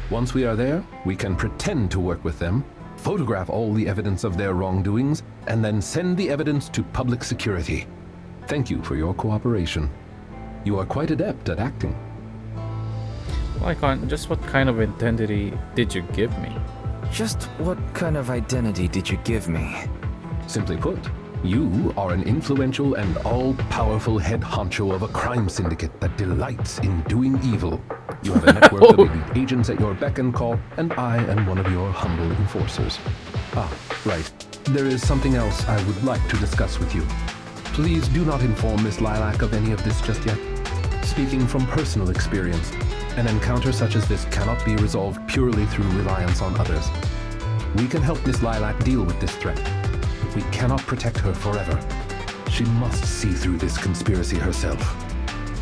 Once we are there, we can pretend to work with them, photograph all the evidence of their wrongdoings, and then send the evidence to public security. Thank you for your cooperation. You are quite adept at acting. Lycon, just what kind of identity did you give me? Just what kind of identity did you give me? Simply put, you are an influential and all-powerful head honcho of a crime syndicate that delights in doing evil. You have a network of elite agents at your beck and call, and I am one of your humble enforcers. Ah, right. There is something else I would like to discuss with you. Please do not inform Miss Lilac of any of this just yet. Speaking from personal experience, an encounter such as this cannot be resolved purely through reliance on others. We can help Miss Lilac deal with this threat, but we cannot protect her forever. She must see through this conspiracy herself.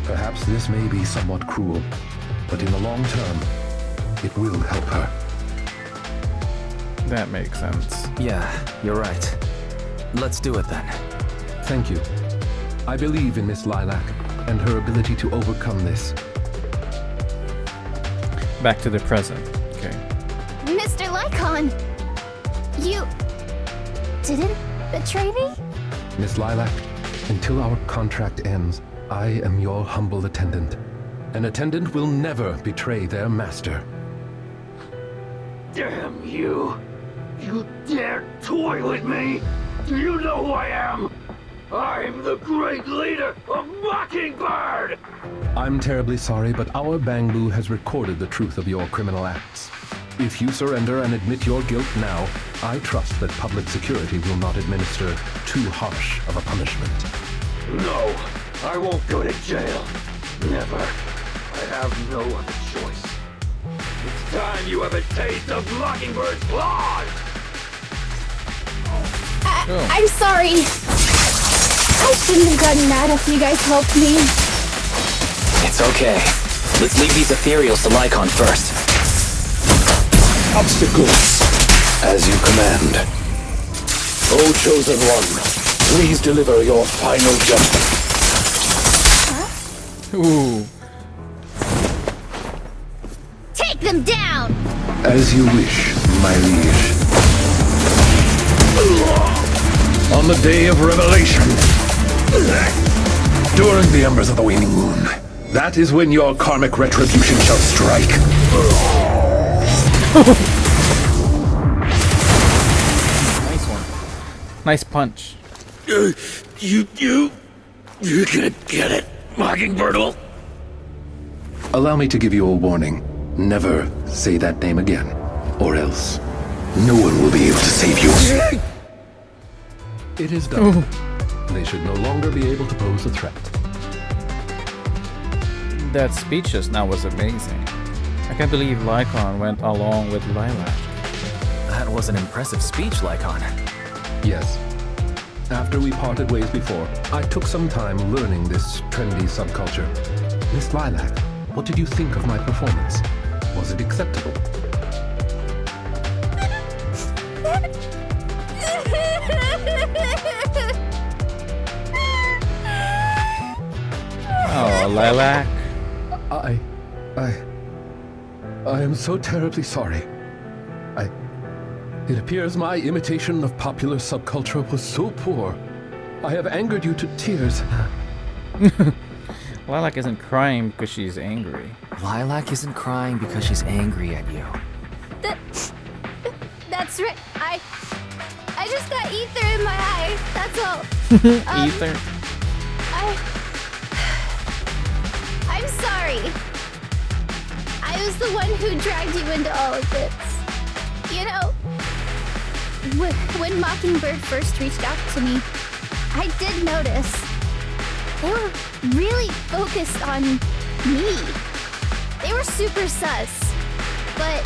Perhaps this may be somewhat cruel, but in the long term, it will help her. That makes sense. Yeah, you're right. Let's do it then. Thank you. I believe in Miss Lilac and her ability to overcome this. Back to the present. Okay. Mr. Lycon! You didn't betray me? Miss Lilac, until our contract ends, I am your humble attendant. An attendant will never betray their master. Damn you! You dare toy with me? Do you know who I am? I'm the great leader of Mockingbird! I'm terribly sorry, but our Bangbu has recorded the truth of your criminal acts. If you surrender and admit your guilt now, I trust that public security will not administer too harsh of a punishment. No, I won't go to jail. Never. I have no other choice. It's time you have a taste of Mockingbird's claws! I'm sorry. I shouldn't have done that if you guys helped me. It's okay. Let's leave these ethereals to LYCAON first. Obstacles, as you command. O Chosen One, please deliver your final judgment. Ooh. Take them down! As you wish, my liege. On the day of revelation, during the embers of the waning moon, that is when your karmic retribution shall strike. Nice one. Nice punch. You can get it, Mockingbird will. Allow me to give you a warning. Never say that name again, or else no one will be able to save you. It is done. They should no longer be able to pose a threat. That speech just now was amazing. I can't believe LYCAON went along with Lilac. That was an impressive speech, LYCAON. Yes. After we parted ways before, I took some time learning this trendy subculture. Miss Lilac, what did you think of my performance? Was it acceptable? Oh, Lilac. I am so terribly sorry. It appears my imitation of popular subculture was so poor. I have angered you to tears. Lilac isn't crying because she's angry. Lilac isn't crying because she's angry at you. That's right. I just got ether in my eye. That's all. Ether. I'm sorry. I was the one who dragged you into all of this. You know, when Mockingbird first reached out to me, I did notice they were really focused on me. They were super sus. But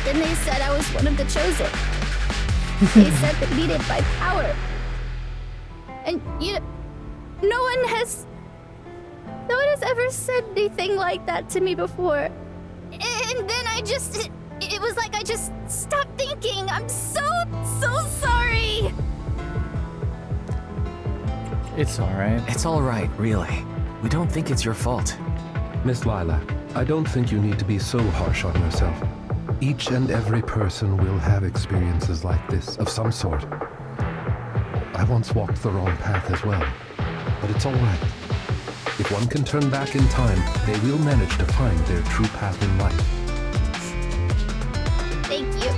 then they said I was one of the chosen. They said they needed my power. And you know, no one has ever said anything like that to me before. And then it was like I just stopped thinking. I'm so sorry. It's alright. It's alright, really. We don't think it's your fault. Miss Lilac, I don't think you need to be so harsh on yourself. Each and every person will have experiences like this, of some sort. I once walked the wrong path as well, but it's all right. If one can turn back in time, they will manage to find their true path in life. Thank you.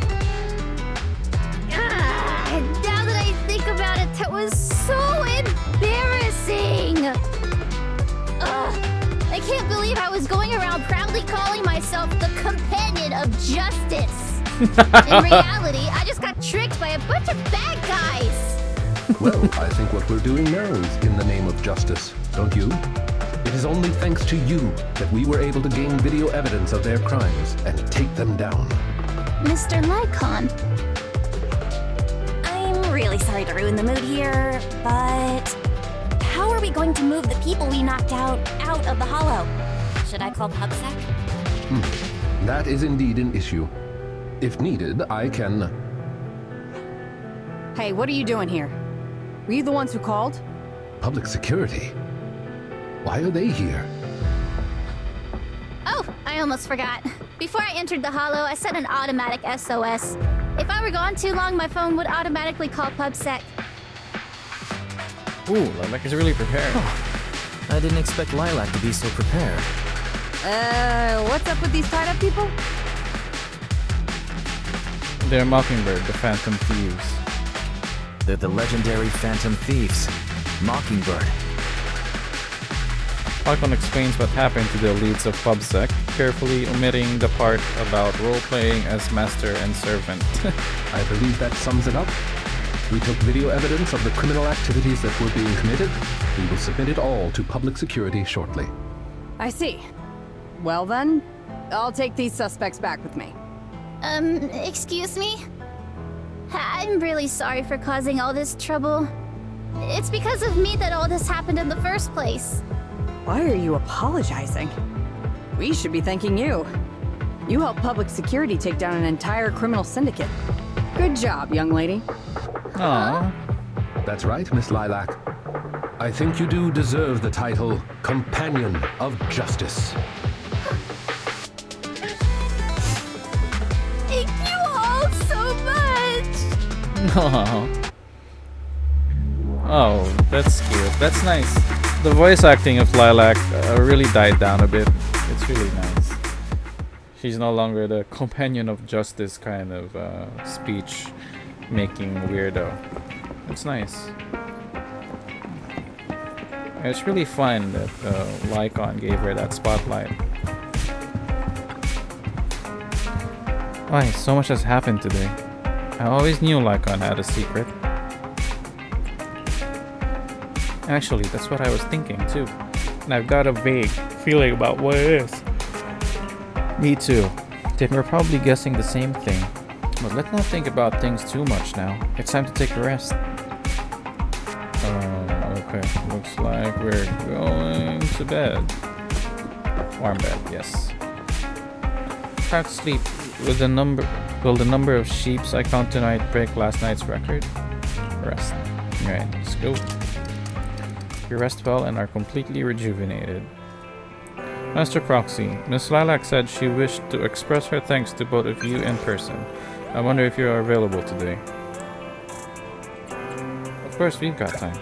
Now that I think about it, that was so embarrassing. I can't believe I was going around proudly calling myself the companion of justice. In reality, I just got tricked by a bunch of bad guys. Well, I think what we're doing now is in the name of justice, don't you? It is only thanks to you that we were able to gain video evidence of their crimes and take them down. Mr. LYCAON. I'm really sorry to ruin the mood here, but how are we going to move the people we knocked out of the hollow? Should I call PubSec? That is indeed an issue. If needed, I can... Hey, what are you doing here? Were you the ones who called? Public security? Why are they here? Oh, I almost forgot. Before I entered the hollow, I set an automatic SOS. If I were gone too long, my phone would automatically call PubSec. Ooh, Lilac is really prepared. I didn't expect Lilac to be so prepared. What's up with these tied-up people? They're Mockingbird, the Phantom Thieves. They're the legendary Phantom Thieves. Mockingbird. LYCAON explains what happened to the leads of PubSec, carefully omitting the part about role-playing as master and servant. I believe that sums it up. We took video evidence of the criminal activities that were being committed. We will submit it all to public security shortly. I see. Well then, I'll take these suspects back with me. Excuse me? I'm really sorry for causing all this trouble. It's because of me that all this happened in the first place. Why are you apologizing? We should be thanking you. You helped public security take down an entire criminal syndicate. Good job, young lady. Aww. That's right, Miss Lilac. I think you do deserve the title Companion of Justice. Thank you all so much! Aww. Oh, that's cute. That's nice. The voice acting of Lilac really died down a bit. It's really nice. She's no longer the companion of justice kind of speech-making weirdo. It's nice. It's really fun that LYCAON gave her that spotlight. Why, so much has happened today. I always knew LYCAON had a secret. Actually, that's what I was thinking too. And I've got a vague feeling about what it is. Me too. Then we're probably guessing the same thing. But let's not think about things too much now. It's time to take a rest. Okay. Looks like we're going to bed. Warm bed, yes. Try to sleep. Will the number of sheeps I count tonight break last night's record? Rest. Alright, let's go. You rest well and are completely rejuvenated. Master Proxy, Miss Lilac said she wished to express her thanks to both of you in person. I wonder if you are available today. Of course, we've got time.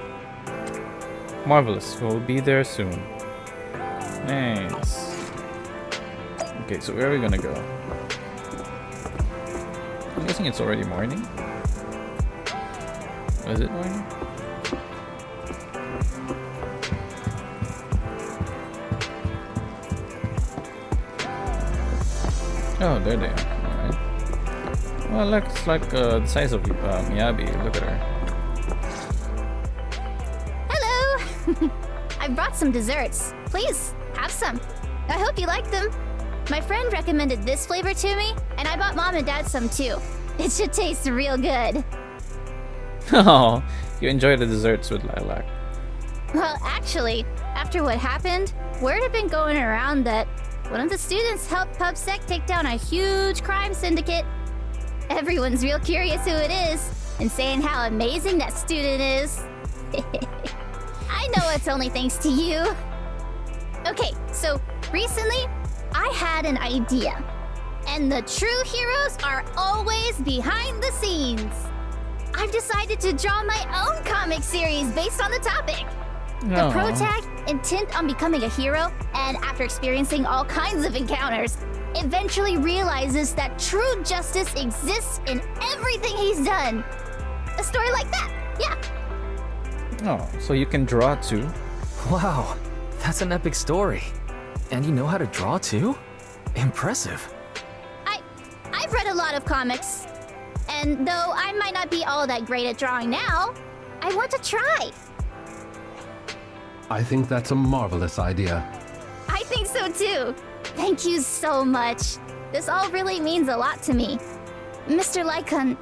Marvelous, we'll be there soon. Nice. Okay, so where are we gonna go? I'm guessing it's already morning. Is it morning? Oh, there they are. Alright. Well, looks like the size of Miyabi. Look at her. Hello! I brought some desserts. Please, have some. I hope you like them. My friend recommended this flavor to me, and I bought Mom and Dad some too. It should taste real good. Oh, you enjoy the desserts with Lilac. Well, actually, after what happened, word had been going around that one of the students helped PubSec take down a huge crime syndicate. Everyone's real curious who it is, and saying how amazing that student is. I know it's only thanks to you. Okay, so recently, I had an idea. And the true heroes are always behind the scenes. I've decided to draw my own comic series based on the topic. The protag, intent on becoming a hero, and after experiencing all kinds of encounters, eventually realizes that true justice exists in everything he's done. A story like that, yeah. Oh, so you can draw too? Wow, that's an epic story. And you know how to draw too? Impressive. I've read a lot of comics. And though I might not be all that great at drawing now, I want to try. I think that's a marvelous idea. I think so too. Thank you so much. This all really means a lot to me. Mr. LYCAON,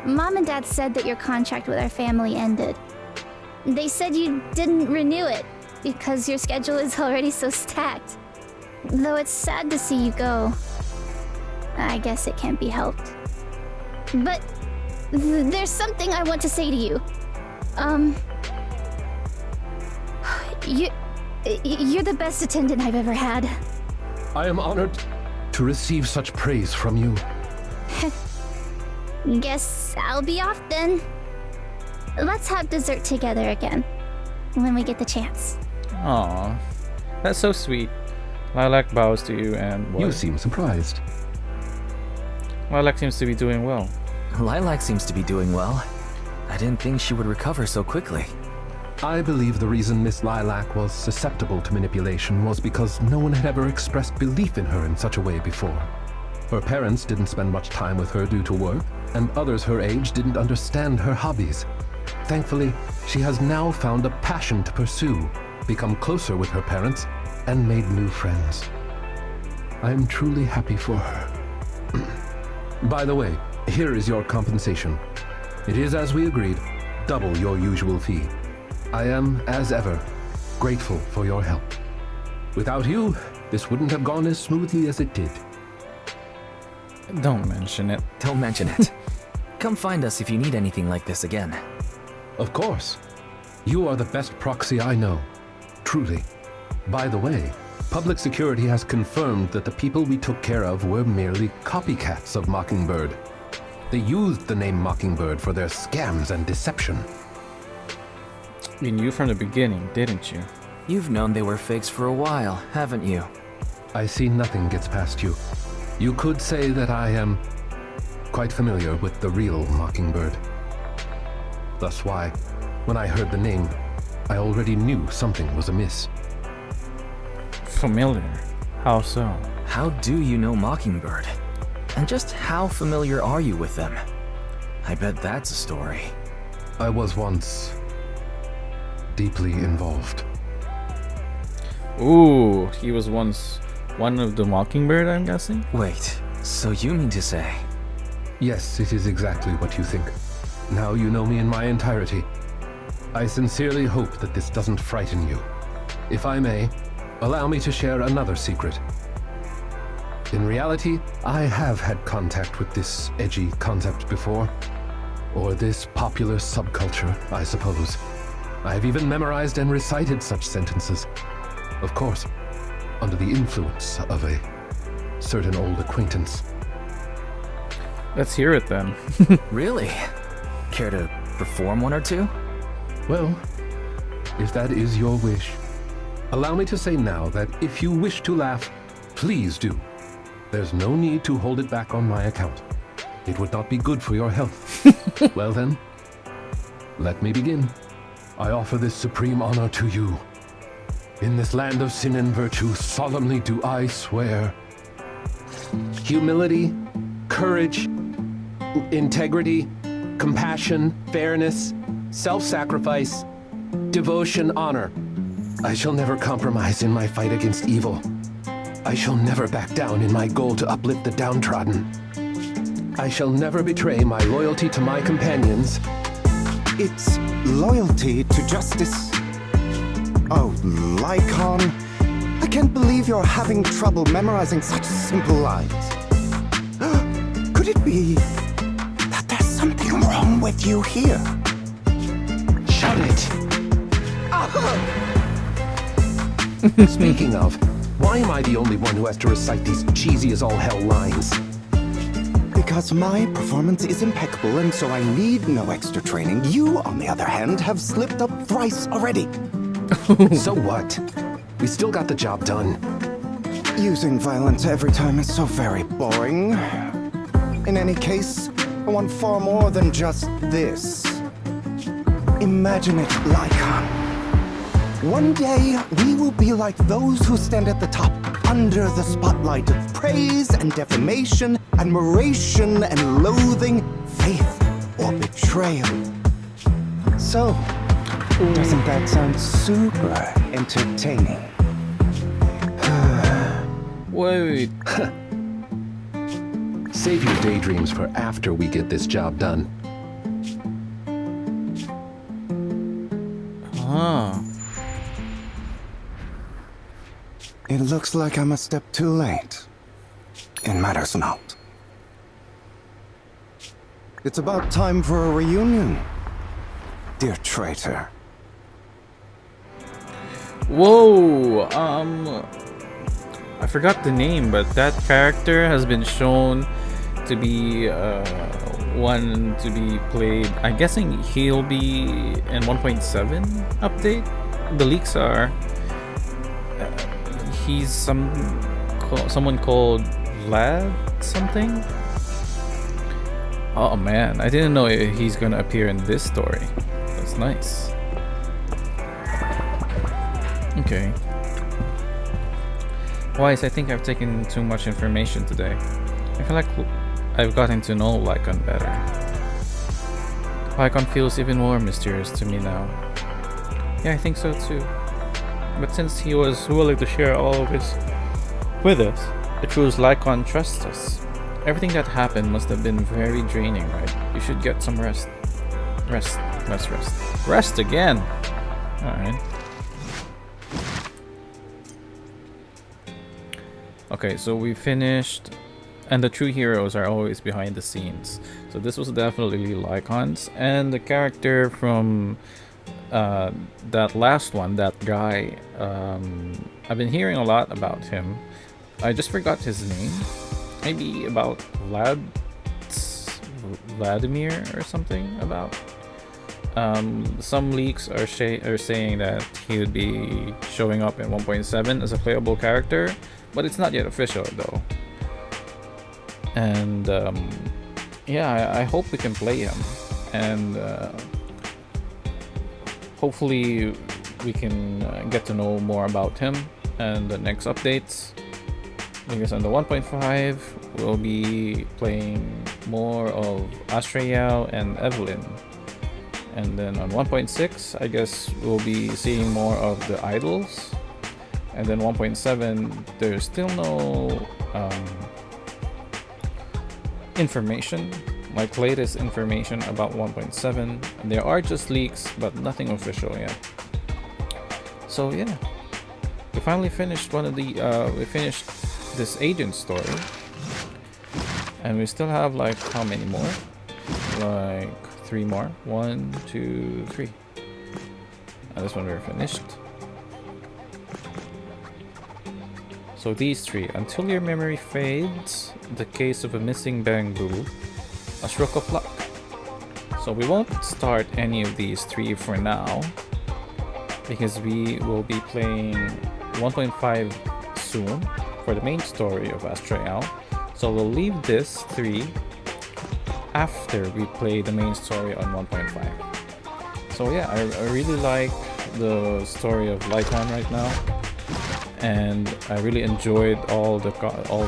Mom and Dad said that your contract with our family ended. They said you didn't renew it because your schedule is already so stacked. Though it's sad to see you go. I guess it can't be helped. But there's something I want to say to you. You're the best attendant I've ever had. I am honored to receive such praise from you. Guess I'll be off then. Let's have dessert together again. When we get the chance. Aw, that's so sweet. Lilac bows to you and... You seem surprised. Lilac seems to be doing well. Lilac seems to be doing well. I didn't think she would recover so quickly. I believe the reason Miss Lilac was susceptible to manipulation was because no one had ever expressed belief in her in such a way before. Her parents didn't spend much time with her due to work, and others her age didn't understand her hobbies. Thankfully, she has now found a passion to pursue, become closer with her parents, and made new friends. I am truly happy for her. By the way, here is your compensation. It is, as we agreed, double your usual fee. I am, as ever, grateful for your help. Without you, this wouldn't have gone as smoothly as it did. Don't mention it. Don't mention it. Come find us if you need anything like this again. Of course. You are the best proxy I know. Truly. By the way, public security has confirmed that the people we took care of were merely copycats of Mockingbird. They used the name Mockingbird for their scams and deception. You knew from the beginning, didn't you? You've known they were fakes for a while, haven't you? I see nothing gets past you. You could say that I am quite familiar with the real Mockingbird. Thus why, when I heard the name, I already knew something was amiss. Familiar? How so? How do you know Mockingbird? And just how familiar are you with them? I bet that's a story. I was once deeply involved. Ooh, he was once one of the Mockingbird, I'm guessing? Wait, so you mean to say? Yes, it is exactly what you think. Now you know me in my entirety. I sincerely hope that this doesn't frighten you. If I may, allow me to share another secret. In reality, I have had contact with this edgy concept before. Or this popular subculture, I suppose. I have even memorized and recited such sentences. Of course, under the influence of a certain old acquaintance. Let's hear it then. Really? Care to perform one or two? Well, if that is your wish, allow me to say now that if you wish to laugh, please do. There's no need to hold it back on my account. It would not be good for your health. Well then, let me begin. I offer this supreme honor to you. In this land of sin and virtue, solemnly do I swear. Humility, courage, integrity, compassion, fairness, self-sacrifice, devotion, honor. I shall never compromise in my fight against evil. I shall never back down in my goal to uplift the downtrodden. I shall never betray my loyalty to my companions. It's loyalty to justice. Oh, Lycon, I can't believe you're having trouble memorizing such simple lines. Could it be that there's something wrong with you here? Shut it! Speaking of, why am I the only one who has to recite these cheesy as all hell lines? Because my performance is impeccable and so I need no extra training. You, on the other hand, have slipped up thrice already. So what? We still got the job done. Using violence every time is so very boring. In any case, I want far more than just this. Imagine it, Lycon. One day, we will be like those who stand at the top, under the spotlight of praise and defamation, admiration and loathing, faith or betrayal. So, doesn't that sound super entertaining? Wait. Save your daydreams for after we get this job done. Huh. It looks like I'm a step too late. It matters not. It's about time for a reunion, dear traitor. Whoa, I forgot the name, but that character has been shown to be one to be played. I'm guessing he'll be in 1.7 update. The leaks are he's someone called Vlad something. Oh man, I didn't know he's gonna appear in this story. That's nice. Okay. Wise, I think I've taken too much information today. I feel like I've gotten to know Lycon better. Lycon feels even more mysterious to me now. Yeah, I think so too. But since he was willing to share all of this with us, it proves Lycon trusts us. Everything that happened must have been very draining, right? You should get some rest. Rest. Let's rest. Rest again! Alright. Okay, so we finished, and the true heroes are always behind the scenes. So this was definitely LYCAON'S, and the character from that last one, that guy, I've been hearing a lot about him. I just forgot his name. Maybe about Vladimir or something about. Some leaks are saying that he would be showing up in 1.7 as a playable character, but it's not yet official though. And yeah, I hope we can play him, and hopefully we can get to know more about him and the next updates. Because on the 1.5 we'll be playing more of Astrayao and Evelyn. And then on 1.6, I guess we'll be seeing more of the idols. And then 1.7, there's still no information, like latest information about 1.7. There are just leaks, but nothing official yet. So yeah, we finally finished one of the, we finished this agent story. And we still have like, how many more? Like 3 more. 1, 2, 3. And this one we're finished. So these 3. Until your memory fades, the case of a missing bamboo, a stroke of luck. So we won't start any of these 3 for now, because we will be playing 1.5 soon for the main story of Astrayao. So we'll leave this 3 after we play the main story on 1.5. So yeah, I really like the story of LYCAON right now, and I really enjoyed all the plot, all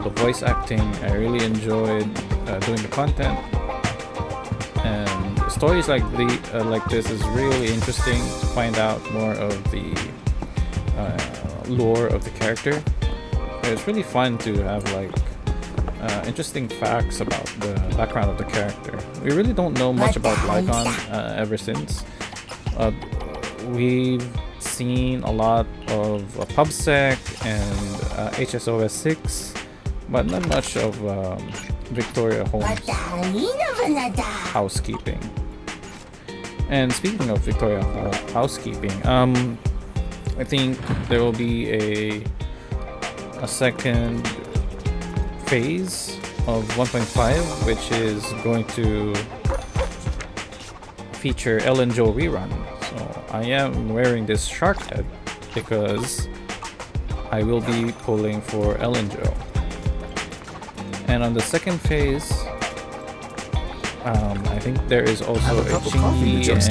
the voice acting. I really enjoyed doing the content, and stories like this is really interesting to find out more of the lore of the character. It's really fun to have like interesting facts about the background of the character. We really don't know much about LYCAON ever since. We've seen a lot of PubSec and HSOS 6, but not much of Victoria Holmes' housekeeping. And speaking of Victoria housekeeping, I think there will be a second phase of 1.5, which is going to feature Ellen Joe rerun. So I am wearing this shark head because I will be pulling for Ellen Joe. And on the second phase, I think there is also a Chingy and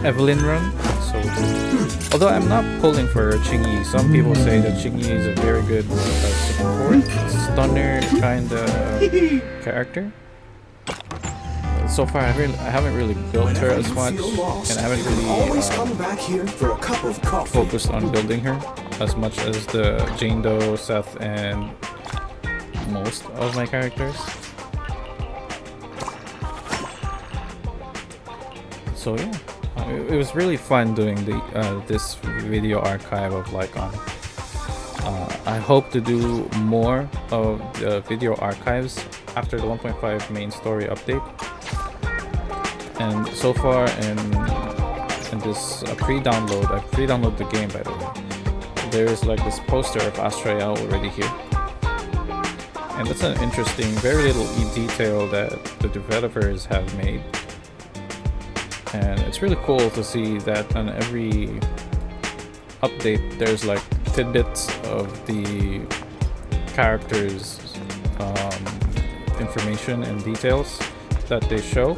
Evelyn run. So, although I'm not pulling for Chingy, some people say that Chingy is a very good support, stunner kind of character. So far, I haven't really built her as much, and I haven't really focused on building her as much as the Jane Doe, Seth, and most of my characters. So yeah. It was really fun doing this video archive of LYCAON. I hope to do more of the video archives after the 1.5 main story update. And so far in this pre-download, I pre-downloaded the game by the way. There's like this poster of Astrayao already here. And that's an interesting, very little detail that the developers have made. And it's really cool to see that on every update there's like tidbits of the characters information and details that they show.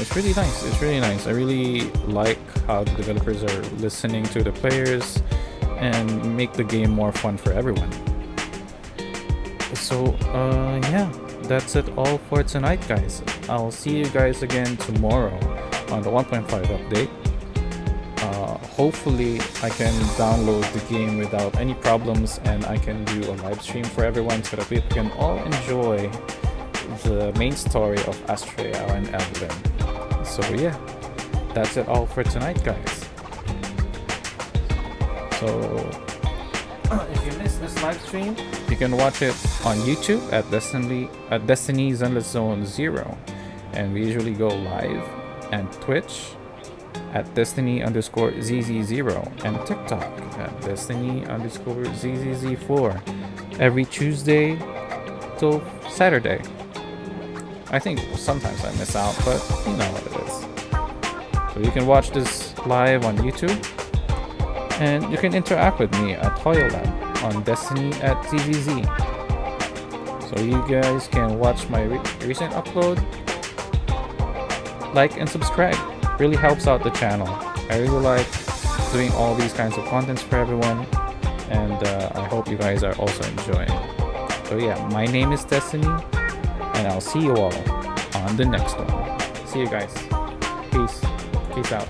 It's really nice. It's really nice. I really like how the developers are listening to the players and make the game more fun for everyone. So yeah, that's it all for tonight, guys. I'll see you guys again tomorrow on the 1.5 update. Hopefully I can download the game without any problems, and I can do a live stream for everyone so that we can all enjoy the main story of Astrea and Evelyn. So yeah, that's it all for tonight, guys. So if you missed this live stream, you can watch it on YouTube at Destiny Zenless Zone Zero, and we usually go live, and Twitch at Destiny_ZZ0, and TikTok at Destiny_ZZZ4 every Tuesday till Saturday. I think sometimes I miss out, but you know what it is. So you can watch this live on YouTube, and you can interact with me at Hoyolab on Destiny at ZZZ. So you guys can watch my recent upload, like and subscribe. Really helps out the channel. I really like doing all these kinds of contents for everyone, and I hope you guys are also enjoying. So yeah, my name is Destiny, and I'll see you all on the next one. See you guys. Peace. Peace out.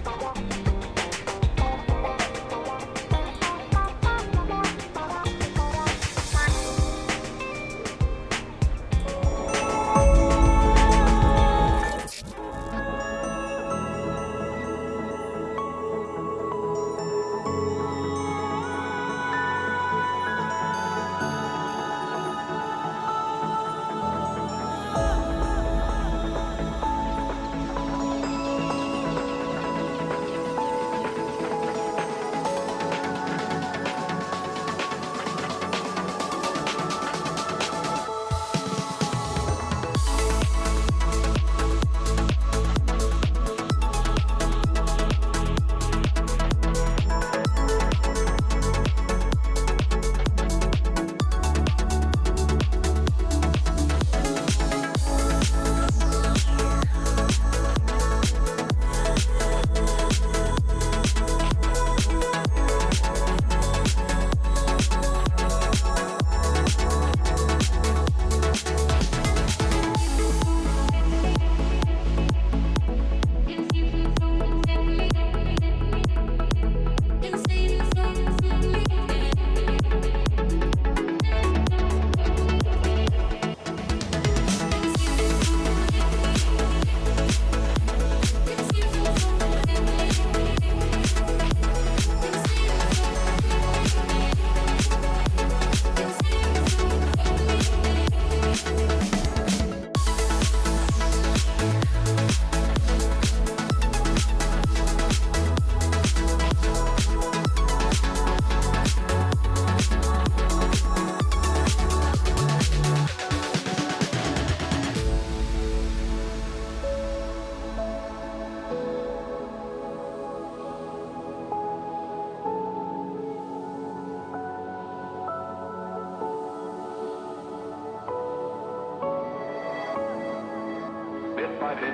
by bit,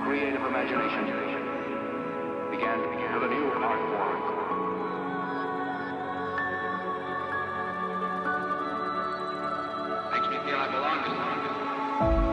creative imagination began with a new art form. Makes me feel I belong to something.